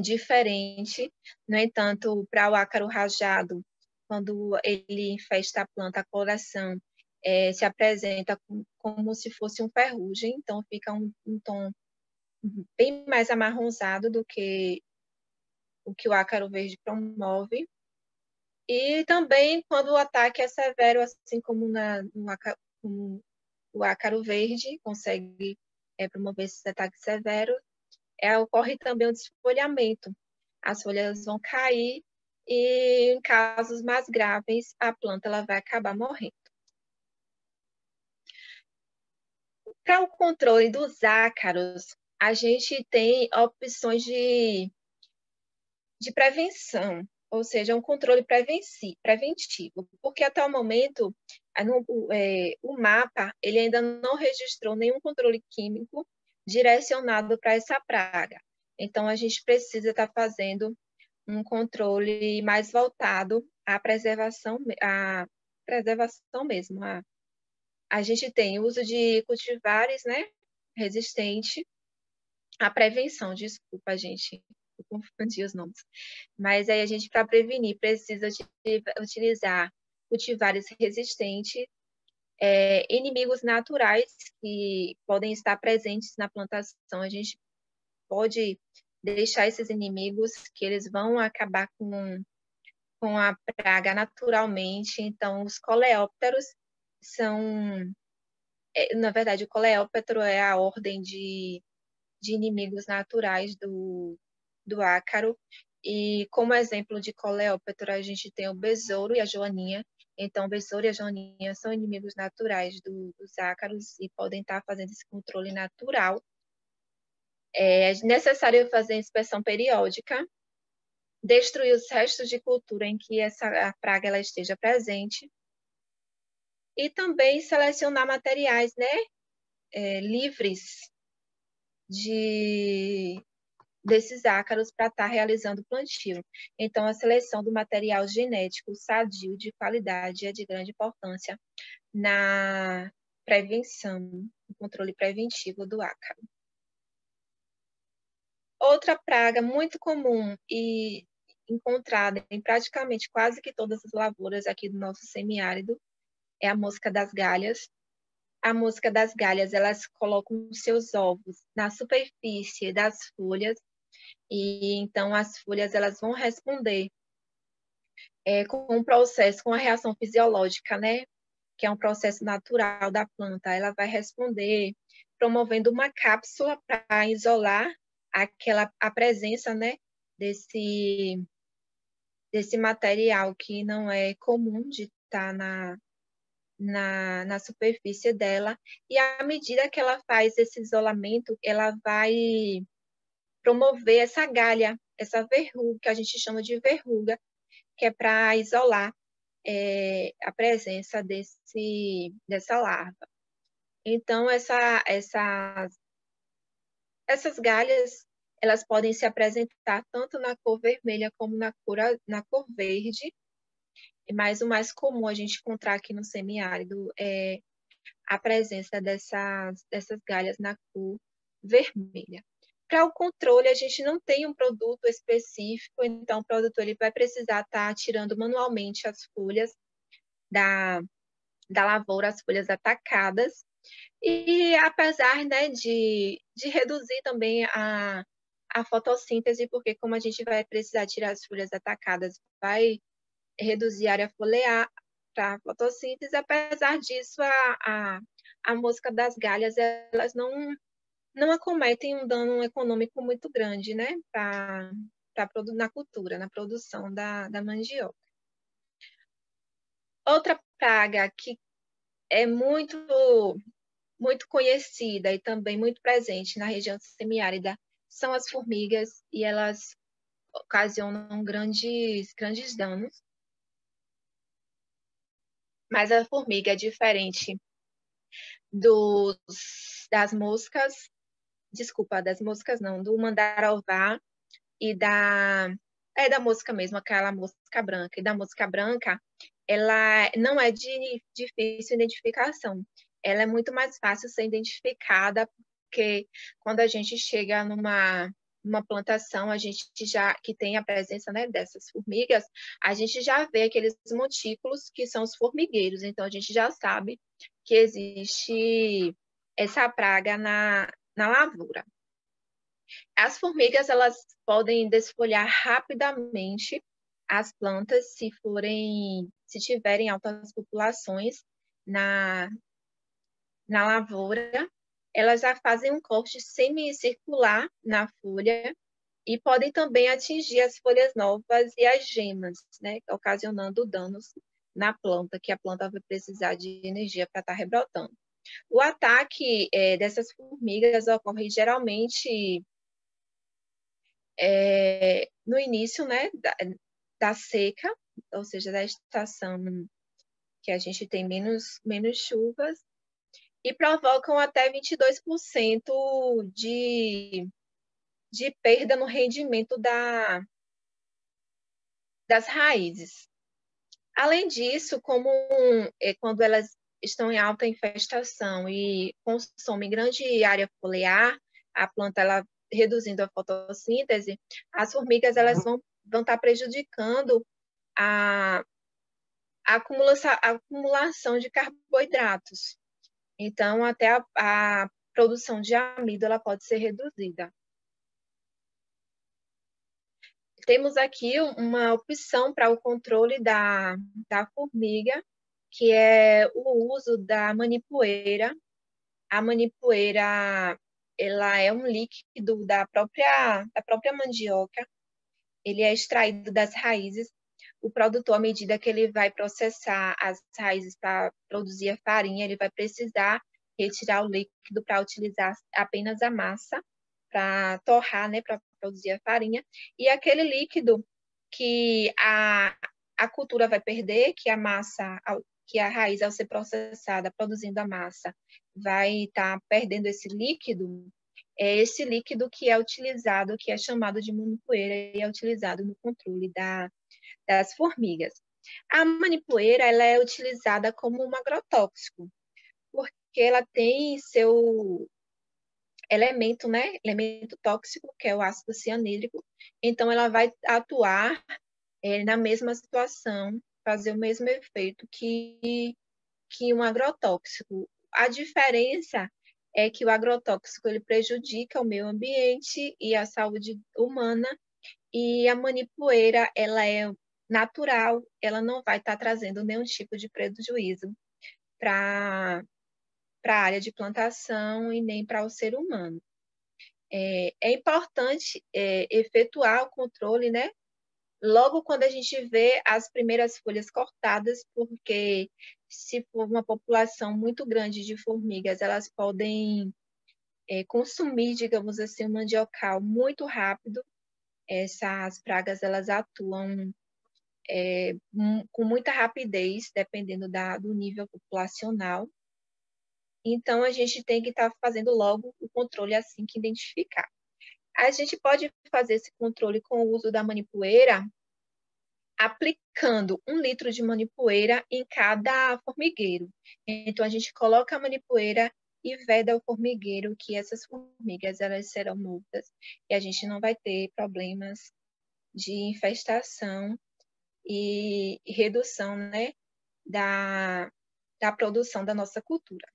diferente. No entanto, para o ácaro rajado, quando ele infesta a planta, a coloração se apresenta como se fosse um ferrugem, então fica um tom bem mais amarronzado do que o que o ácaro verde promove. E também quando o ataque é severo, assim como como o ácaro verde consegue promover esses ataques severos, ocorre também o desfolhamento. As folhas vão cair e, em casos mais graves, a planta ela vai acabar morrendo. Para o controle dos ácaros, a gente tem opções de prevenção, ou seja, um controle preventivo, porque até o momento o mapa ele ainda não registrou nenhum controle químico direcionado para essa praga. Então, a gente precisa estar fazendo um controle mais voltado à preservação mesmo. A gente tem o uso de cultivares, né, resistente, a prevenção, desculpa, gente, eu confundi os nomes. Mas aí a gente, para prevenir, precisa de utilizar cultivares resistentes, inimigos naturais que podem estar presentes na plantação. A gente pode deixar esses inimigos que eles vão acabar com a praga naturalmente. Então, os coleópteros são... na verdade, o coleóptero é a ordem de inimigos naturais do ácaro. E como exemplo de coleóptero, a gente tem o besouro e a joaninha. Então, o besouro e a joaninha são inimigos naturais dos ácaros e podem estar fazendo esse controle natural. É necessário fazer inspeção periódica, destruir os restos de cultura em que a praga ela esteja presente e também selecionar materiais, né, livres desses ácaros para estar realizando o plantio. Então, a seleção do material genético sadio de qualidade é de grande importância na prevenção, no controle preventivo do ácaro. Outra praga muito comum e encontrada em praticamente quase que todas as lavouras aqui do nosso semiárido é a mosca das galhas. a mosca das galhas, elas colocam seus ovos na superfície das folhas, e então as folhas elas vão responder com um processo, com a reação fisiológica, né? Que é um processo natural da planta. Ela vai responder promovendo uma cápsula para isolar a presença, né, desse material que não é comum de estar na superfície dela. E à medida que ela faz esse isolamento, ela vai promover essa galha, essa verruga, que a gente chama de verruga, que é para isolar a presença dessa larva. Então, essas galhas, elas podem se apresentar tanto na cor vermelha como na cor verde, mas o mais comum a gente encontrar aqui no semiárido é a presença dessas galhas na cor vermelha. Para o controle, a gente não tem um produto específico, então o produtor ele vai precisar estar tirando manualmente as folhas da lavoura, as folhas atacadas, e apesar, né, de reduzir também a fotossíntese, porque como a gente vai precisar tirar as folhas atacadas, vai reduzir a área foliar para a fotossíntese, apesar disso, a mosca das galhas, elas não acometem um dano econômico muito grande, né, na cultura, na produção da mandioca. Outra praga que é muito conhecida e também muito presente na região semiárida são as formigas, e elas ocasionam grandes danos. Mas a formiga é diferente das moscas, das moscas não, do mandarová e da mosca mesmo, aquela mosca branca. E da mosca branca, ela não é de difícil identificação. Ela é muito mais fácil ser identificada, porque quando a gente chega numa plantação, a gente já, que tem a presença, né, dessas formigas, a gente já vê aqueles montículos que são os formigueiros. Então, a gente já sabe que existe essa praga na lavoura. As formigas, elas podem desfolhar rapidamente as plantas se tiverem altas populações na lavoura. Elas já fazem um corte semicircular na folha e podem também atingir as folhas novas e as gemas, né, ocasionando danos na planta, que a planta vai precisar de energia para estar rebrotando. O ataque dessas formigas ocorre geralmente no início, né, da seca, ou seja, da estação que a gente tem menos chuvas, e provocam até 22% de perda no rendimento das raízes. Além disso, quando elas estão em alta infestação e consomem grande área foliar, a planta ela reduzindo a fotossíntese, as formigas elas vão estar prejudicando a acumulação de carboidratos. Então, até a produção de amido ela pode ser reduzida. Temos aqui uma opção para o controle da formiga, que é o uso da manipoeira. A manipoeira, ela é um líquido da própria mandioca. Ele é extraído das raízes. O produtor, à medida que ele vai processar as raízes para produzir a farinha, ele vai precisar retirar o líquido para utilizar apenas a massa, para torrar, né, para produzir a farinha. E aquele líquido que a cultura vai perder, que a raiz, ao ser processada, produzindo a massa, vai estar perdendo esse líquido, é esse líquido que é utilizado, que é chamado de manipoeira, e é utilizado no controle das formigas. A manipoeira ela é utilizada como um agrotóxico, porque ela tem seu elemento, né, elemento tóxico, que é o ácido cianídrico. Então, ela vai atuar na mesma situação, fazer o mesmo efeito que um agrotóxico. a diferença é que o agrotóxico ele prejudica o meio ambiente e a saúde humana, e a manipoeira ela é natural, ela não vai estar trazendo nenhum tipo de prejuízo para a área de plantação e nem para o ser humano. É importante efetuar o controle, né? Logo quando a gente vê as primeiras folhas cortadas, porque se for uma população muito grande de formigas, elas podem consumir, digamos assim, o mandiocal muito rápido. Essas pragas elas atuam com muita rapidez, dependendo do nível populacional. Então, a gente tem que estar fazendo logo o controle assim que identificar. A gente pode fazer esse controle com o uso da manipoeira, aplicando 1 litro de manipoeira em cada formigueiro. Então, a gente coloca a manipoeira e veda o formigueiro, que essas formigas elas serão mortas e a gente não vai ter problemas de infestação e redução, né, da produção da nossa cultura.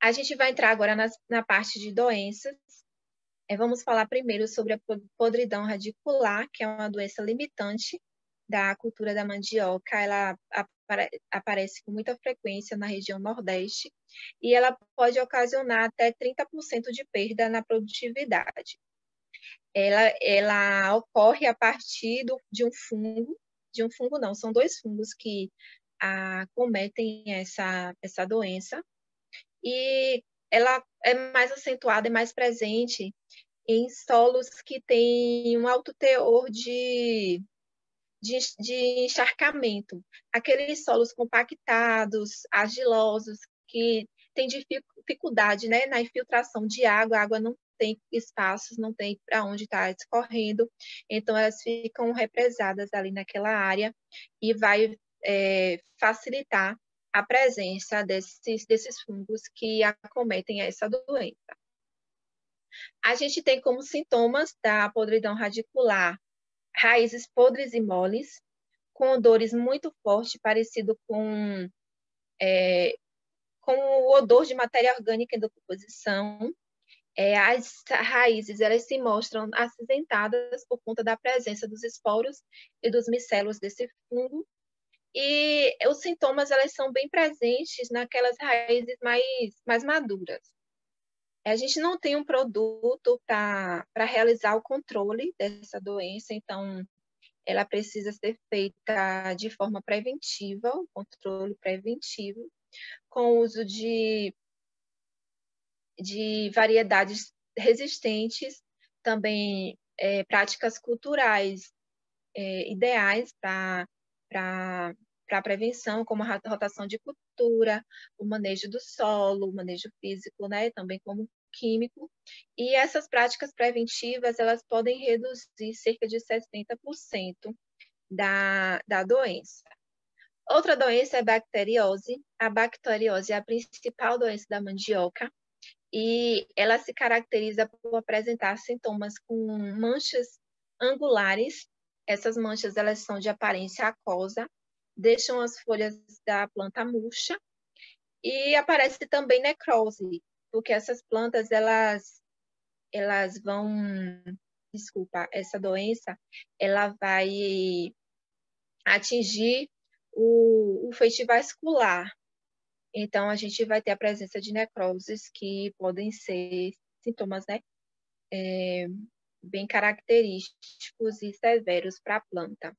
A gente vai entrar agora na parte de doenças. Vamos falar primeiro sobre a podridão radicular, que é uma doença limitante da cultura da mandioca. Ela aparece com muita frequência na região Nordeste e ela pode ocasionar até 30% de perda na produtividade. Ela ocorre a partir de um fungo não, são 2 fungos que acometem essa doença, e ela é mais acentuada e mais presente em solos que têm um alto teor de encharcamento. Aqueles solos compactados, argilosos, que têm dificuldade, né, na infiltração de água, a água não tem espaços, não tem para onde estar escorrendo, então elas ficam represadas ali naquela área e vai facilitar a presença desses fungos que acometem essa doença. A gente tem como sintomas da podridão radicular raízes podres e moles, com odores muito fortes, parecido com o odor de matéria orgânica em decomposição. As raízes elas se mostram acinzentadas por conta da presença dos esporos e dos micelos desse fungo. E os sintomas elas são bem presentes naquelas raízes mais maduras. A gente não tem um produto para realizar o controle dessa doença, então ela precisa ser feita de forma preventiva, o controle preventivo, com o uso de variedades resistentes, também práticas culturais ideais para a prevenção, como a rotação de cultura, o manejo do solo, o manejo físico, né, também como químico. E essas práticas preventivas, elas podem reduzir cerca de 60% da doença. Outra doença é a bacteriose. A bacteriose é a principal doença da mandioca e ela se caracteriza por apresentar sintomas com manchas angulares. Essas manchas elas são de aparência aquosa, deixam as folhas da planta murcha e aparece também necrose, porque essas plantas elas vão, desculpa, essa doença ela vai atingir o feixe vascular. Então, a gente vai ter a presença de necroses que podem ser sintomas, né, bem característicos e severos para a planta.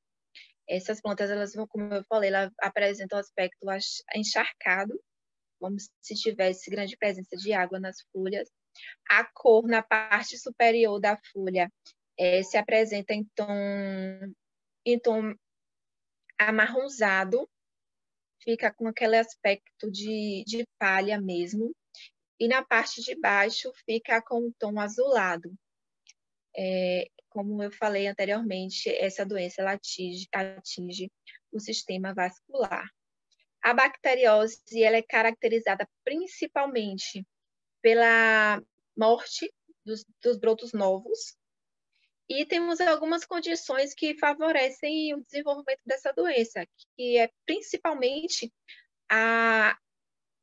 Essas plantas, elas vão, como eu falei, elas apresentam aspecto encharcado, como se tivesse grande presença de água nas folhas. A cor na parte superior da folha se apresenta em tom amarronzado, fica com aquele aspecto de palha mesmo, e na parte de baixo fica com um tom azulado. Como eu falei anteriormente, essa doença ela atinge o sistema vascular. A bacteriose ela é caracterizada principalmente pela morte dos brotos novos, e temos algumas condições que favorecem o desenvolvimento dessa doença, que é principalmente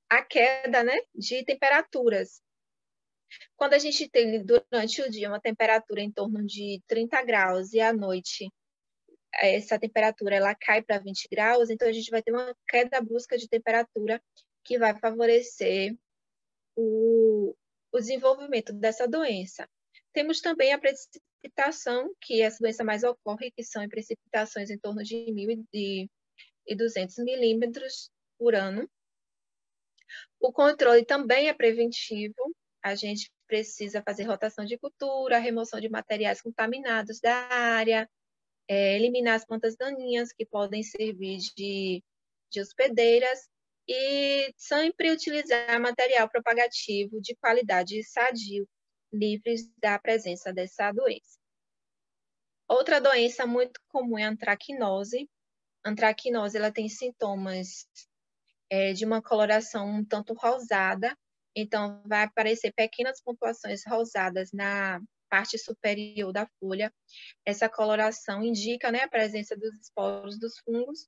a queda, né, de temperaturas. Quando a gente tem durante o dia uma temperatura em torno de 30 graus e à noite essa temperatura ela cai para 20 graus, então a gente vai ter uma queda brusca de temperatura que vai favorecer o desenvolvimento dessa doença. Temos também a precipitação, que essa doença mais ocorre, que são em precipitações em torno de 1.200 milímetros por ano. O controle também é preventivo, a gente precisa fazer rotação de cultura, remoção de materiais contaminados da área, eliminar as plantas daninhas que podem servir de hospedeiras e sempre utilizar material propagativo de qualidade sadio, livres da presença dessa doença. Outra doença muito comum é a antracnose. A antracnose ela tem sintomas de uma coloração um tanto rosada, então vai aparecer pequenas pontuações rosadas na parte superior da folha. Essa coloração indica, né, a presença dos esporos dos fungos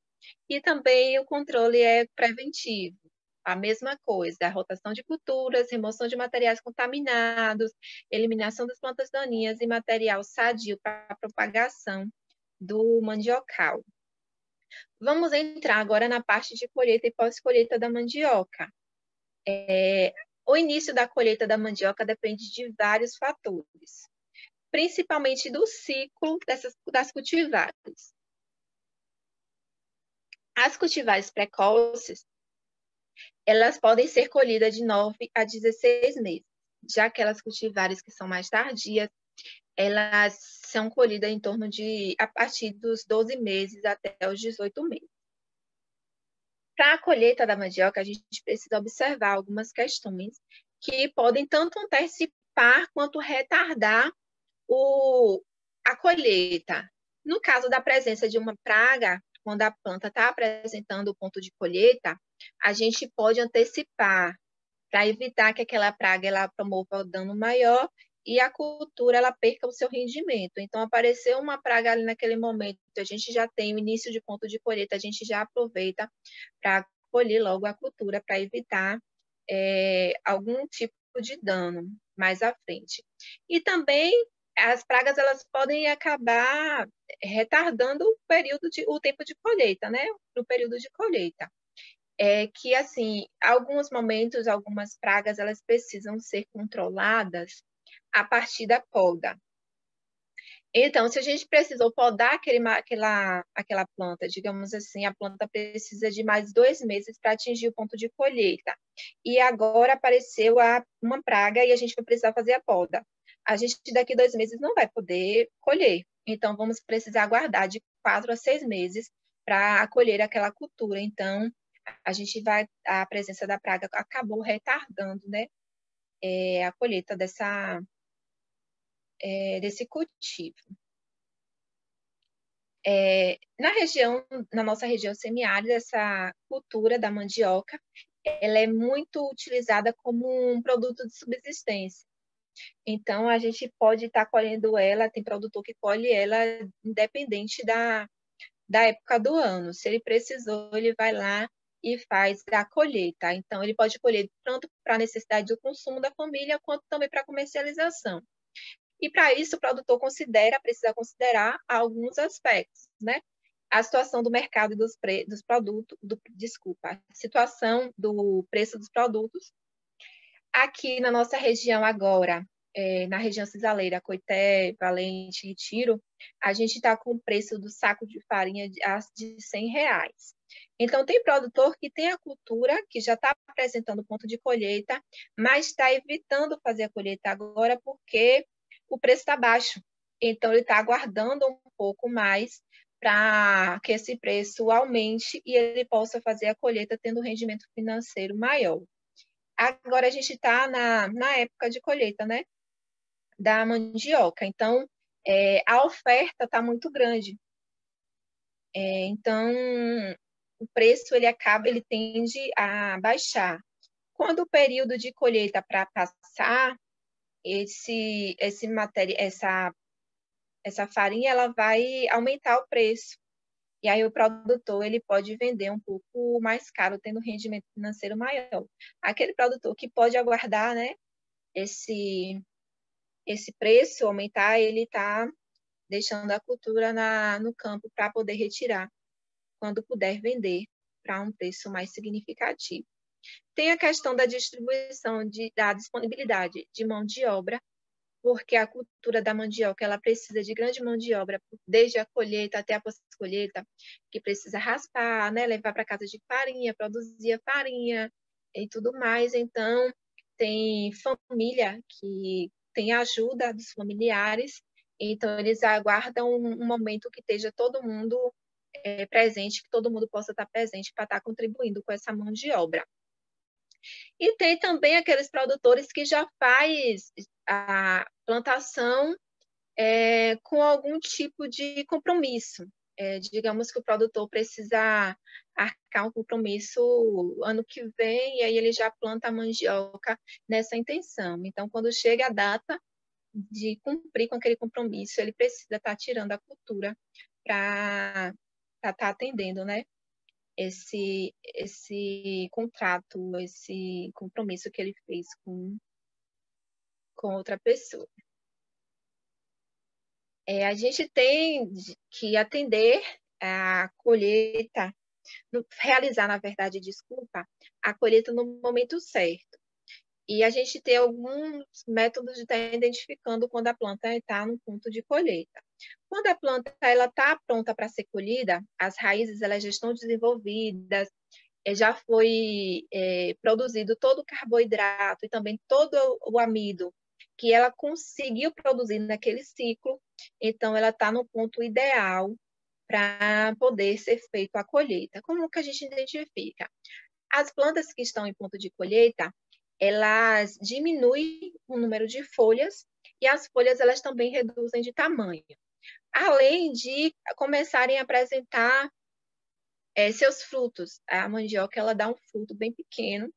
e também o controle é preventivo. A mesma coisa, a rotação de culturas, remoção de materiais contaminados, eliminação das plantas daninhas e material sadio para a propagação do mandiocal. Vamos entrar agora na parte de colheita e pós-colheita da mandioca. O início da colheita da mandioca depende de vários fatores, principalmente do ciclo das cultivares. As cultivares precoces, elas podem ser colhidas de 9 a 16 meses. Já aquelas cultivares que são mais tardias, elas são colhidas em torno de, a partir dos 12 meses até os 18 meses. Para a colheita da mandioca, a gente precisa observar algumas questões que podem tanto antecipar quanto retardar a colheita. No caso da presença de uma praga, quando a planta está apresentando o ponto de colheita, a gente pode antecipar para evitar que aquela praga ela promova dano maior e a cultura ela perca o seu rendimento. Então, apareceu uma praga ali naquele momento, a gente já tem o início de ponto de colheita, a gente já aproveita para colher logo a cultura para evitar algum tipo de dano mais à frente. E também as pragas elas podem acabar retardando o tempo de colheita, né? No período de colheita. Que, assim, alguns momentos, algumas pragas, elas precisam ser controladas a partir da poda. Então, se a gente precisou podar aquela planta, digamos assim, a planta precisa de mais 2 meses para atingir o ponto de colheita. E agora apareceu uma praga e a gente vai precisar fazer a poda. A gente, daqui 2 meses, não vai poder colher. Então, vamos precisar aguardar de 4 a 6 meses para colher aquela cultura. Então, a presença da praga acabou retardando, né, a colheita desse cultivo. Na nossa região semiárida, essa cultura da mandioca, ela é muito utilizada como um produto de subsistência. Então, a gente pode estar colhendo ela, tem produtor que colhe ela independente da época do ano. Se ele precisou, ele vai lá e faz a colheita. Então, ele pode colher tanto para a necessidade do consumo da família, quanto também para a comercialização. E para isso, o produtor precisa considerar alguns aspectos, né? A situação do mercado e dos produtos, a situação do preço dos produtos. Aqui na nossa região agora, na região cisaleira, Coité, Valente e Tiro, a gente está com o preço do saco de farinha de R$100. Então, tem produtor que tem a cultura, que já está apresentando ponto de colheita, mas está evitando fazer a colheita agora porque o preço está baixo. Então, ele está aguardando um pouco mais para que esse preço aumente e ele possa fazer a colheita tendo um rendimento financeiro maior. Agora, a gente está na época de colheita, né, da mandioca. Então, a oferta está muito grande. Então, o preço ele tende a baixar. Quando o período de colheita para passar, essa farinha ela vai aumentar o preço. E aí o produtor ele pode vender um pouco mais caro, tendo um rendimento financeiro maior. Aquele produtor que pode aguardar, né, esse preço aumentar, ele está deixando a cultura no campo para poder retirar quando puder vender para um preço mais significativo. Tem a questão da distribuição, da disponibilidade de mão de obra, porque a cultura da mandioca ela precisa de grande mão de obra, desde a colheita até a pós-colheita, que precisa raspar, né, levar para casa de farinha, produzir a farinha e tudo mais. Então, tem família que tem ajuda dos familiares, então eles aguardam um momento que esteja todo mundo presente, que todo mundo possa estar presente para estar contribuindo com essa mão de obra. E tem também aqueles produtores que já faz a plantação com algum tipo de compromisso. Digamos que o produtor precisa arcar um compromisso ano que vem, e aí ele já planta a mandioca nessa intenção. Então, quando chega a data de cumprir com aquele compromisso, ele precisa estar tirando a cultura para estar atendendo, né? Esse contrato, esse compromisso que ele fez com outra pessoa. A gente tem que atender a colheita, realizar, na verdade, desculpa, a colheita no momento certo. E a gente tem alguns métodos de estar identificando quando a planta está no ponto de colheita. Quando a planta está pronta para ser colhida, as raízes elas já estão desenvolvidas, já foi produzido todo o carboidrato e também todo o amido que ela conseguiu produzir naquele ciclo, então ela está no ponto ideal para poder ser feita a colheita. Como que a gente identifica? As plantas que estão em ponto de colheita, elas diminuem o número de folhas e as folhas elas também reduzem de tamanho, além de começarem a apresentar seus frutos. A mandioca ela dá um fruto bem pequeno,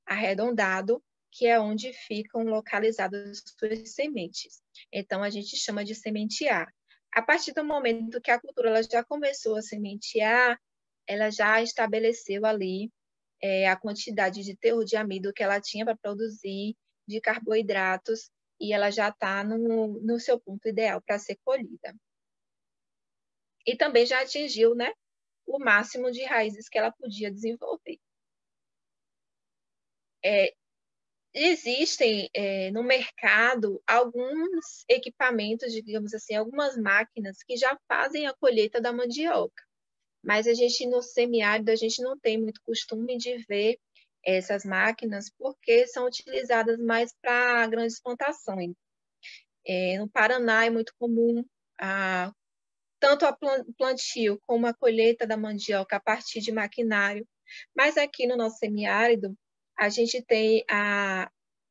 arredondado, que é onde ficam localizadas as suas sementes. Então, a gente chama de sementear. A partir do momento que a cultura ela já começou a sementear, ela já estabeleceu ali a quantidade de teor de amido que ela tinha para produzir, de carboidratos, e ela já está no seu ponto ideal para ser colhida. E também já atingiu, né, o máximo de raízes que ela podia desenvolver. Existem no mercado alguns equipamentos, digamos assim, algumas máquinas que já fazem a colheita da mandioca, mas a gente no semiárido a gente não tem muito costume de ver essas máquinas porque são utilizadas mais para grandes plantações. No Paraná é muito comum tanto a plantio como a colheita da mandioca a partir de maquinário, mas aqui no nosso semiárido a gente tem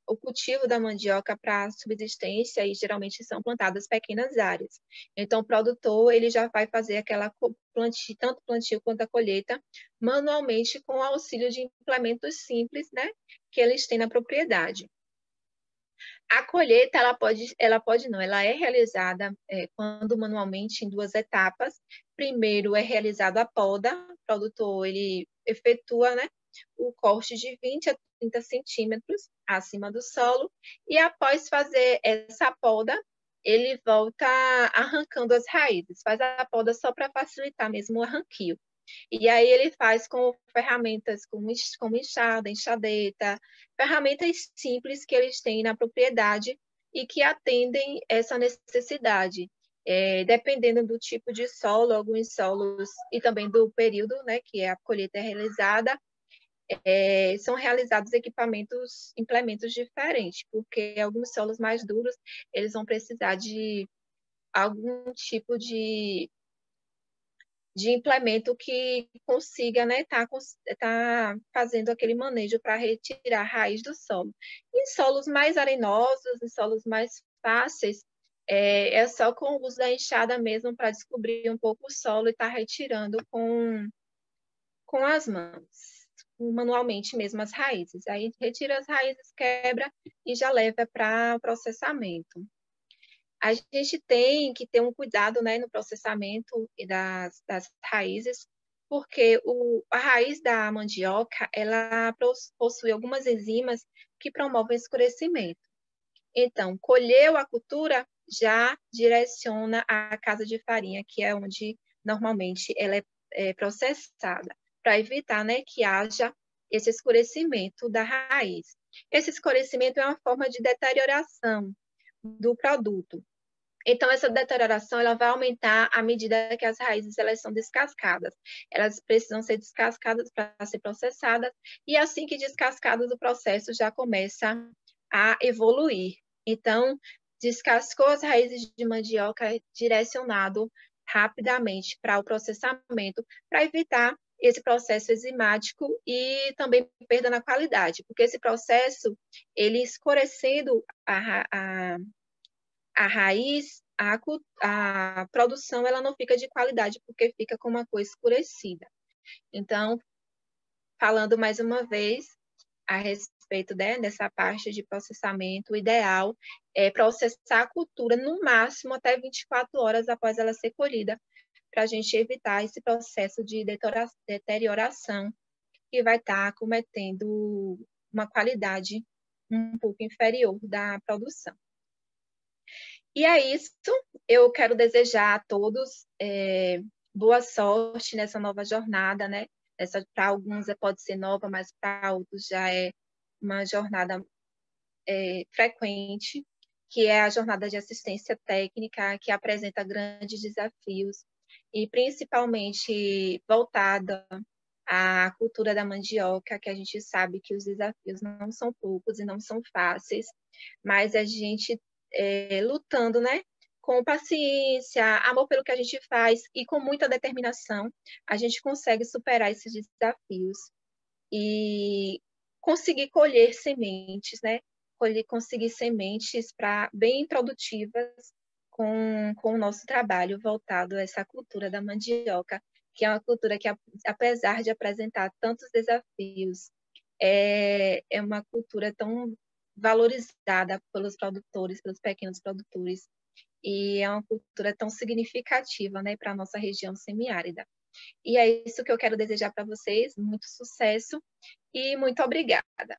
o cultivo da mandioca para subsistência e geralmente são plantadas pequenas áreas. Então o produtor ele já vai fazer aquela plantio, tanto plantio quanto a colheita manualmente com o auxílio de implementos simples, né, que eles têm na propriedade. A colheita, ela é realizada quando manualmente em duas etapas. Primeiro é realizada a poda, o produtor ele efetua, né, o corte de 20 a 30 centímetros acima do solo e após fazer essa poda, ele volta arrancando as raízes, faz a poda só para facilitar mesmo o arranquio. E aí ele faz com ferramentas como enxada, enxadeta, ferramentas simples que eles têm na propriedade e que atendem essa necessidade. Dependendo do tipo de solo, alguns solos e também do período, né, que a colheita é realizada, são realizados implementos diferentes, porque alguns solos mais duros, eles vão precisar de algum tipo de implemento que consiga, né, tá fazendo aquele manejo para retirar a raiz do solo. Em solos mais arenosos, em solos mais fáceis, é só com o uso da enxada mesmo para descobrir um pouco o solo e estar retirando com as mãos, manualmente mesmo as raízes. Aí retira as raízes, quebra e já leva para processamento. A gente tem que ter um cuidado, né, no processamento das raízes, porque a raiz da mandioca, ela possui algumas enzimas que promovem escurecimento. Então, colheu a cultura, já direciona à casa de farinha, que é onde normalmente ela é processada, para evitar, né, que haja esse escurecimento da raiz. Esse escurecimento é uma forma de deterioração do produto. Então, essa deterioração ela vai aumentar à medida que as raízes elas são descascadas. Elas precisam ser descascadas para ser processadas, e assim que descascadas, o processo já começa a evoluir. Então, descascou as raízes de mandioca, é direcionado rapidamente para o processamento, para evitar esse processo enzimático e também perda na qualidade, porque esse processo, ele escurecendo a raiz, a produção ela não fica de qualidade, porque fica com uma cor escurecida. Então, falando mais uma vez a respeito, né, dessa parte de processamento, o ideal é processar a cultura no máximo até 24 horas após ela ser colhida, para a gente evitar esse processo de deterioração que vai estar cometendo uma qualidade um pouco inferior da produção. E é isso. Eu quero desejar a todos boa sorte nessa nova jornada, né? Para alguns pode ser nova, mas para outros já é uma jornada frequente, que é a jornada de assistência técnica, que apresenta grandes desafios e principalmente voltada à cultura da mandioca, que a gente sabe que os desafios não são poucos e não são fáceis, mas a gente lutando, né? Com paciência, amor pelo que a gente faz e com muita determinação, a gente consegue superar esses desafios e conseguir colher sementes, né? Conseguir sementes bem produtivas com o nosso trabalho voltado a essa cultura da mandioca, que é uma cultura que, apesar de apresentar tantos desafios, é uma cultura tão valorizada pelos produtores, pelos pequenos produtores, e é uma cultura tão significativa, né, para a nossa região semiárida. E é isso que eu quero desejar para vocês, muito sucesso e muito obrigada.